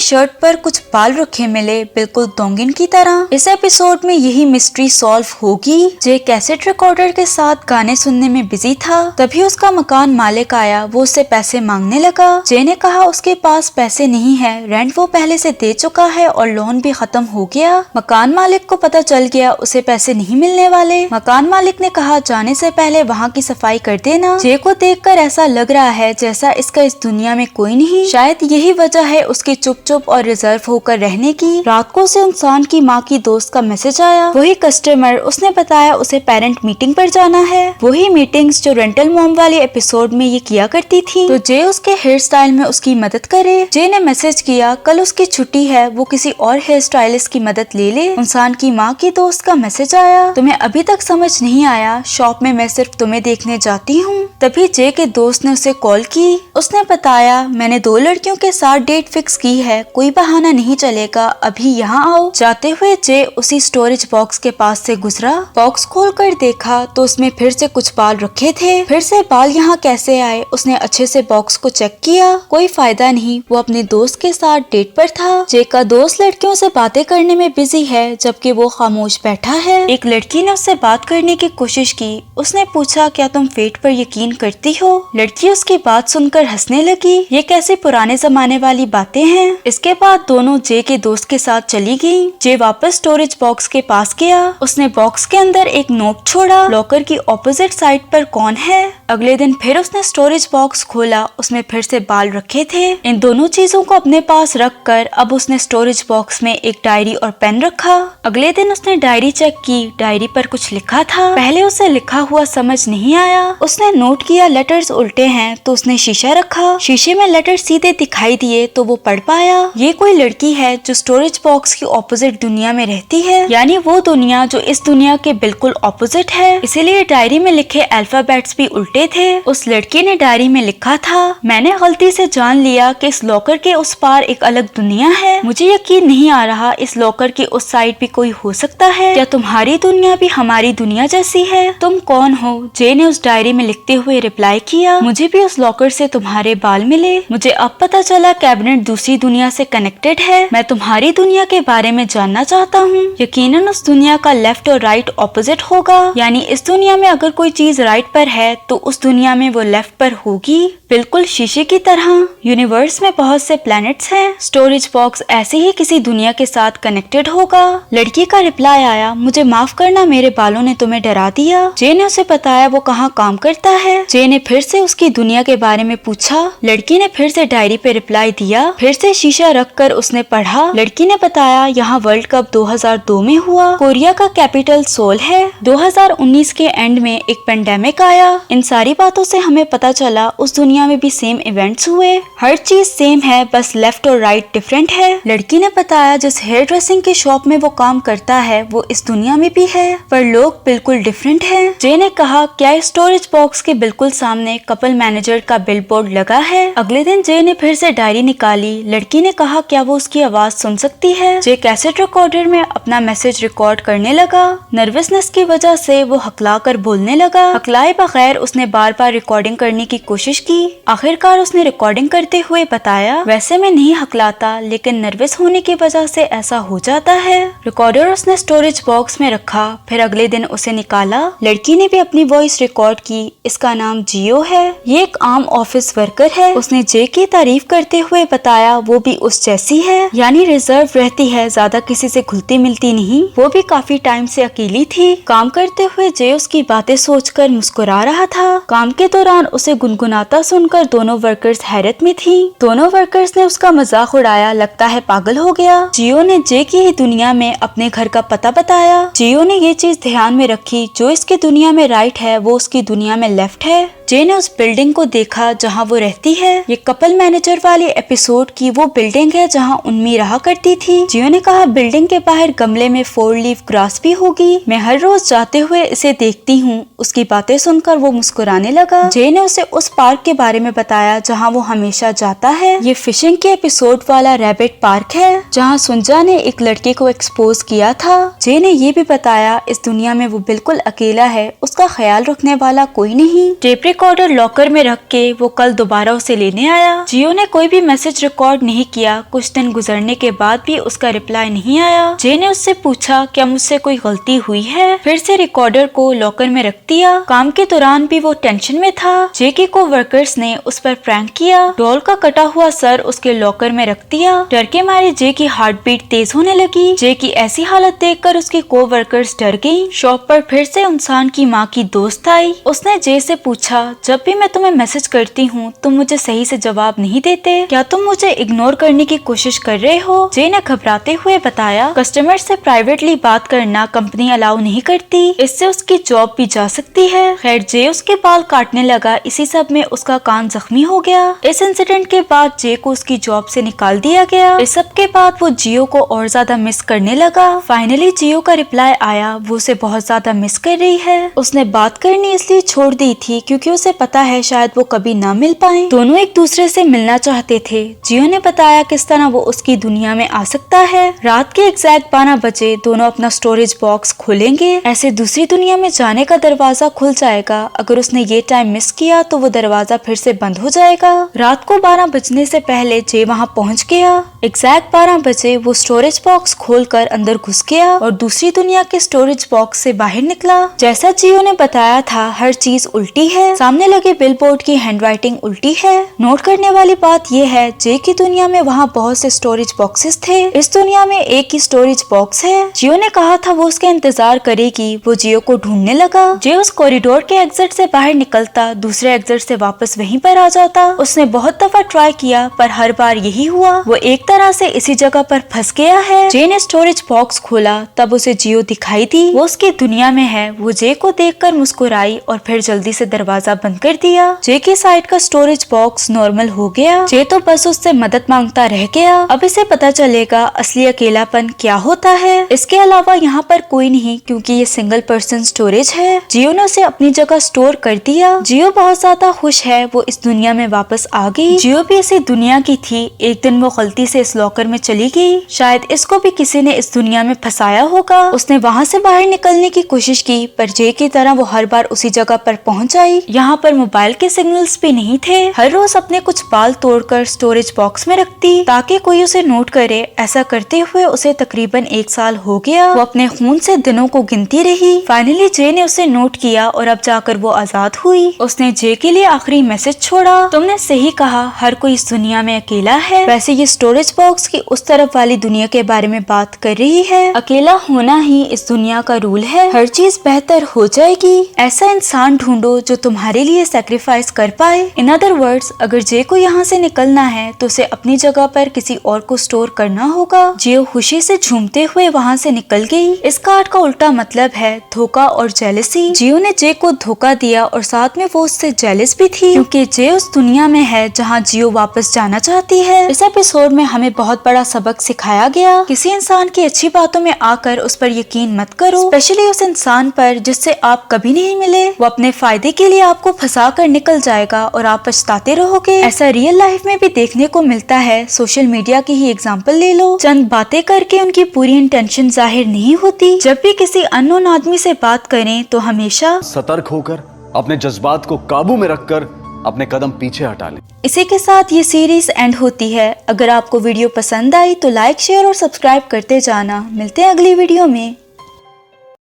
शर्ट पर कुछ बाल रखे मिले बिल्कुल दोंगिन की तरह। इस एपिसोड में यही मिस्ट्री सॉल्व होगी। जे कैसेट रिकॉर्डर के साथ गाने सुनने में बिजी था। तभी उसका मकान मालिक आया। वो उससे पैसे मांगने लगा। जे ने कहा उसके पास पैसे नहीं है। रेंट वो पहले से दे चुका है और लोन भी खत्म हो गया। मकान मालिक को पता चल गया उसे पैसे नहीं मिलने वाले। मकान मालिक ने कहा जाने से पहले वहाँ की सफाई कर देना। जे को देखकर ऐसा लग रहा है जैसा इसका इस दुनिया में कोई नहीं। शायद यही वजह है उसके चुप और रिजर्व होकर रहने की। रात को उसे इंसान की माँ की दोस्त का मैसेज आया। वही कस्टमर। उसने बताया उसे पेरेंट मीटिंग पर जाना है। वही मीटिंग्स जो रेंटल मॉम वाले एपिसोड में ये किया करती थी। तो जे उसके हेयर स्टाइल में उसकी मदद करे। जे ने मैसेज किया कल उसकी छुट्टी है। वो किसी और हेयर स्टाइलिस्ट की मदद ले ले। इंसान की माँ की दोस्त का मैसेज आया तुम्हें अभी तक समझ नहीं आया शॉप में मैं सिर्फ तुम्हें देखने जाती हूँ। तभी जे के दोस्त ने उसे कॉल की। उसने बताया मैंने 2 लड़कियों के साथ डेट फिक्स की है। कोई बहाना नहीं चलेगा। अभी यहाँ आओ। जाते हुए जे उसी स्टोरेज बॉक्स के पास से गुजरा। बॉक्स खोलकर देखा तो उसमें फिर से कुछ बाल रखे थे। फिर से बाल यहाँ कैसे आए? उसने अच्छे से बॉक्स को चेक किया। कोई फायदा नहीं। वो अपने दोस्त के साथ डेट पर था। जे का दोस्त लड़कियों से बातें करने में बिजी है जबकि वो खामोश बैठा है। एक लड़की ने उससे बात करने की कोशिश की। उसने पूछा क्या तुम फेट पर यकीन करती हो? लड़की उसकी बात सुनकर हंसने लगी। ये कैसे पुराने जमाने वाली बातें हैं। इसके बाद दोनों जे के दोस्त के साथ चली गयी। जे वापस स्टोरेज बॉक्स के पास गया। उसने बॉक्स के अंदर एक नोट छोड़ा। लॉकर की ऑपोजिट साइड पर कौन है? अगले दिन फिर उसने स्टोरेज बॉक्स खोला। उसमें फिर से बाल रखे थे। इन दोनों चीजों को अपने पास रखकर अब उसने स्टोरेज बॉक्स में एक डायरी और पेन रखा। अगले दिन उसने डायरी चेक की। डायरी पर कुछ लिखा था। पहले उसे लिखा हुआ समझ नहीं आया। उसने नोट किया लेटर्स उल्टे हैं तो उसने शीशा रखा। शीशे में लेटर सीधे दिखाई दिए तो वो पढ़ पाया। ये कोई लड़की है जो स्टोरेज बॉक्स की ऑपोजिट दुनिया में रहती है। यानी वो दुनिया जो इस दुनिया के बिल्कुल ऑपोजिट है। इसीलिए डायरी में लिखे अल्फाबेट्स भी उल्टे थे। उस लड़की ने डायरी में लिखा था मैंने गलती से जान लिया कि इस लॉकर के उस पार एक अलग दुनिया है। मुझे यकीन नहीं आ रहा इस लॉकर के उस साइड भी कोई हो सकता है। क्या तुम्हारी दुनिया भी हमारी दुनिया जैसी है? तुम कौन हो? जे ने उस डायरी में लिखते हुए रिप्लाई किया मुझे भी उस लॉकर से तुम्हारे बाल मिले। मुझे अब पता चला कैबिनेट दूसरी दुनिया से कनेक्टेड है। मैं तुम्हारी दुनिया के बारे में जानना चाहता हूँ। यकीनन उस दुनिया का लेफ्ट और राइट ऑपोजिट होगा। यानी इस दुनिया में अगर कोई चीज राइट पर है तो उस दुनिया में वो लेफ्ट पर होगी। बिल्कुल शीशे की तरह। यूनिवर्स में बहुत से प्लैनेट्स हैं। स्टोरेज बॉक्स ऐसे ही किसी दुनिया के साथ कनेक्टेड होगा। लड़की का रिप्लाई आया मुझे माफ करना मेरे बालों ने तुम्हें डरा दिया। जे ने उसे बताया वो कहाँ काम करता है। जे ने फिर से उसकी दुनिया के बारे में पूछा। लड़की ने फिर से डायरी पे रिप्लाई दिया। फिर से शीशा रखकर उसने पढ़ा। लड़की ने बताया यहाँ वर्ल्ड कप 2002 में हुआ। कोरिया का कैपिटल सोल है। 2019 के एंड में एक पेंडेमिक आया। इन सारी बातों से हमें पता चला उस दुनिया में भी सेम इवेंट्स हुए। हर चीज सेम है बस लेफ्ट और राइट डिफरेंट है। लड़की ने बताया जिस हेयर ड्रेसिंग की शॉप में वो काम करता है वो इस दुनिया में भी है पर लोग बिल्कुल डिफरेंट हैं। जे ने कहा क्या स्टोरेज बॉक्स के बिल्कुल सामने कपल मैनेजर का बिलबोर्ड लगा है? अगले दिन जे ने फिर से डायरी निकाली। लड़की ने कहा क्या वो उसकी आवाज सुन सकती है? जे कैसेट रिकॉर्डर में अपना मैसेज रिकॉर्ड करने लगा। नर्वसनेस की वजह से वो हकला कर बोलने लगा। हकलाए बगैर उसने बार बार रिकॉर्डिंग करने की कोशिश की। आखिरकार उसने रिकॉर्डिंग करते हुए बताया, वैसे मैं नहीं हकलाता लेकिन नर्वस होने की वजह से ऐसा हो जाता है। रिकॉर्डर उसने स्टोरेज बॉक्स में रखा, फिर अगले दिन उसे निकाला। लड़की ने भी अपनी वॉइस रिकॉर्ड की। इसका नाम जियो है। ये एक आम ऑफिस वर्कर है। उसने जे की तारीफ करते हुए बताया वो भी उस जैसी है, यानी रिजर्व रहती है, ज्यादा किसी से घुलती मिलती नहीं। वो भी काफी टाइम से अकेली थी। काम करते हुए जे उसकी बातें सोचकर मुस्कुरा रहा था। काम के दौरान उसे गुनगुनाता सुनकर दोनों वर्कर्स हैरत में थी। दोनों वर्कर्स ने उसका मजाक उड़ाया, लगता है पागल हो गया। जियो ने जे की ही दुनिया में अपने घर का पता बताया। जियो ने ये चीज ध्यान में रखी, जो इसकी दुनिया में राइट है वो उसकी दुनिया में लेफ्ट है। जे ने उस बिल्डिंग को देखा जहाँ वो रहती है। ये कपल मैनेजर वाले एपिसोड की वो बिल्डिंग है जहाँ उन्मी रहा करती थी। जियो ने कहा बिल्डिंग के बाहर गमले में 4 लीफ ग्रास भी होगी। मैं हर रोज जाते हुए इसे देखती हूँ। उसकी बातें सुनकर वो मुस्कुराने लगा। जे ने उसे उस पार्क के बारे में बताया जहाँ वो हमेशा जाता है। ये फिशिंग के एपिसोड वाला रैबिट पार्क है जहाँ सुंजा ने एक लड़के को एक्सपोज किया था। जे ने ये भी बताया इस दुनिया में वो बिल्कुल अकेला है, उसका ख्याल रखने वाला कोई नहीं। टेप रिकॉर्डर लॉकर में रख के वो कल दोबारा उसे लेने आया। जियो ने कोई भी मैसेज रिकॉर्ड नहीं किया। कुछ दिन गुजरने के बाद भी उसका रिप्लाई नहीं आया। जे ने उससे पूछा क्या मुझसे कोई गलती हुई है। फिर से रिकॉर्डर को लॉकर में रख दिया। काम के दौरान भी वो टेंशन में था। जे के को वर्कर्स ने उस पर प्रैंक किया। डॉल का कटा हुआ सर उसके लॉकर में रख दिया। डर के मारे जे की हार्ट बीट तेज होने लगी। जे की ऐसी हालत देखकर उसके को वर्कर्स डर गयी। शॉप पर फिर से इंसान की माँ की दोस्त आई। उसने जे से पूछा जब भी मैं तुम्हें मैसेज करती हूँ तुम मुझे सही से जवाब नहीं देते, क्या तुम मुझे इग्नोर करने की कोशिश कर रहे हो। जे ने घबराते हुए बताया कस्टमर से प्राइवेटली बात करना कंपनी अलाउ नहीं करती, इससे उसकी जॉब भी जा सकती है। खैर जे उसके बाल काटने लगा। इसी सब में उसका कान जख्मी हो गया। इस इंसिडेंट के बाद जे को उसकी जॉब से निकाल दिया गया। इस सब के बाद वो जियो को और ज्यादा मिस करने लगा। फाइनली जियो का रिप्लाई आया, वो उसे बहुत ज्यादा मिस कर रही है। उसने बात करनी इसलिए छोड़ दी थी क्योंकि उसे पता है शायद वो कभी ना मिल पाए। दोनों एक दूसरे से मिलना चाहते थे। जियो ने बताया किस तरह वो उसकी दुनिया में आ सकता है। रात के एग्जैक्ट 12 बजे दोनों अपना स्टोरेज बॉक्स खोलेंगे। ऐसे दूसरी दुनिया में जाने का दरवाजा खुल जाएगा। अगर उसने ये टाइम मिस किया तो वो दरवाजा फिर से बंद हो जाएगा। रात को 12 बजने से पहले जे वहाँ पहुँच गया। एग्जैक्ट 12 बजे वो स्टोरेज बॉक्स खोलकर अंदर घुस गया और दूसरी दुनिया के स्टोरेज बॉक्स से बाहर निकला। जैसा जियो ने बताया था हर चीज उल्टी है। सामने लगे बिलबोर्ड की हैंडराइटिंग उल्टी है। नोट करने वाली बात यह है जे की दुनिया में वहाँ बहुत से स्टोरेज बॉक्सेस थे। इस दुनिया में एक ही स्टोरेज बॉक्स है। जियो ने कहा था वो उसका इंतजार करेगी। वो जियो को ढूंढने लगा। जे उस कॉरिडोर के एग्जिट से बाहर निकलता, दूसरे एग्जिट से वापस वहीं पर आ जाता। उसने बहुत दफा ट्राई किया पर हर बार यही हुआ। वो एक तरह से इसी जगह पर फंस गया है। जे ने स्टोरेज बॉक्स खोला, तब उसे जियो दिखाई दी। वो उसकी दुनिया में है। वो जे को देखकर मुस्कुराई और फिर जल्दी से दरवाजा बंद कर दिया। जे की साइड का स्टोरेज बॉक्स नॉर्मल हो गया। जे तो बस उससे मदद मांगता रह गया। अब इसे पता चलेगा असली अकेलापन क्या होता है। इसके अलावा यहाँ पर कोई नहीं क्योंकि ये सिंगल पर्सन स्टोरेज है। जियो ने उसे अपनी जगह स्टोर कर दिया। जियो बहुत ज्यादा खुश है। वो इस दुनिया में वापस आ गई। जियो भी इसी दुनिया की थी। एक दिन वो गलती से इस लॉकर में चली गई। शायद इसको भी किसी ने इस दुनिया में फंसाया होगा। उसने वहाँ से बाहर निकलने की कोशिश की पर जे की तरह वो हर बार उसी जगह पर पहुँच आई। यहाँ पर मोबाइल के सिग्नल्स भी नहीं थे। हर रोज अपने कुछ बाल तोड़कर स्टोरेज बॉक्स में रखती ताकि कोई उसे नोट करे। ऐसा करते हुए उसे तकरीबन 1 साल हो गया। वो अपने खून से दिनों को गिनती रही। फाइनली जे ने उसे नोट किया और अब जाकर वो आजाद हुई। उसने जे के लिए आखिरी मैसेज छोड़ा, तुमने सही कहा, हर कोई इस दुनिया में अकेला है। वैसे ये स्टोरेज बॉक्स की उस तरफ वाली दुनिया के बारे में बात कर रही है। अकेला होना ही इस दुनिया का रूल है। हर चीज बेहतर हो जाएगी। ऐसा इंसान ढूंढो जो तुम्हारे लिए सैक्रिफाइस कर पाए। इन अदर वर्ड्स, अगर जे को यहाँ से निकलना है तो उसे अपनी जगह पर किसी और को स्टोर करना होगा। जियो खुशी से झूमते हुए वहाँ से निकल गई। इस कार्ड का उल्टा मतलब है धोखा और जेलसी। जियो ने जे को धोखा दिया और साथ में वो उससे जेलस भी थी क्योंकि जे उस दुनिया में है जहाँ जियो वापस जाना चाहती है। इस एपिसोड में हमें बहुत बड़ा सबक सिखाया गया। किसी इंसान की अच्छी बातों में आकर उस पर यकीन मत करो, स्पेशली उस इंसान पर जिससे आप कभी नहीं मिले। वो अपने फायदे के लिए आपको फंसा कर निकल जाएगा और आप पछताते रहोगे। ऐसा रियल लाइफ में भी देखने को मिलता है। सोशल मीडिया की ही एग्जांपल ले लो। चंद बातें करके उनकी पूरी इंटेंशन जाहिर नहीं होती। जब भी किसी अननोन आदमी से बात करें तो हमेशा सतर्क होकर अपने जज्बात को काबू में रखकर अपने कदम पीछे हटा लें। इसी के साथ ये सीरीज एंड होती है। अगर आपको वीडियो पसंद आई तो लाइक, शेयर और सब्सक्राइब करते जाना। मिलते हैं अगली वीडियो में।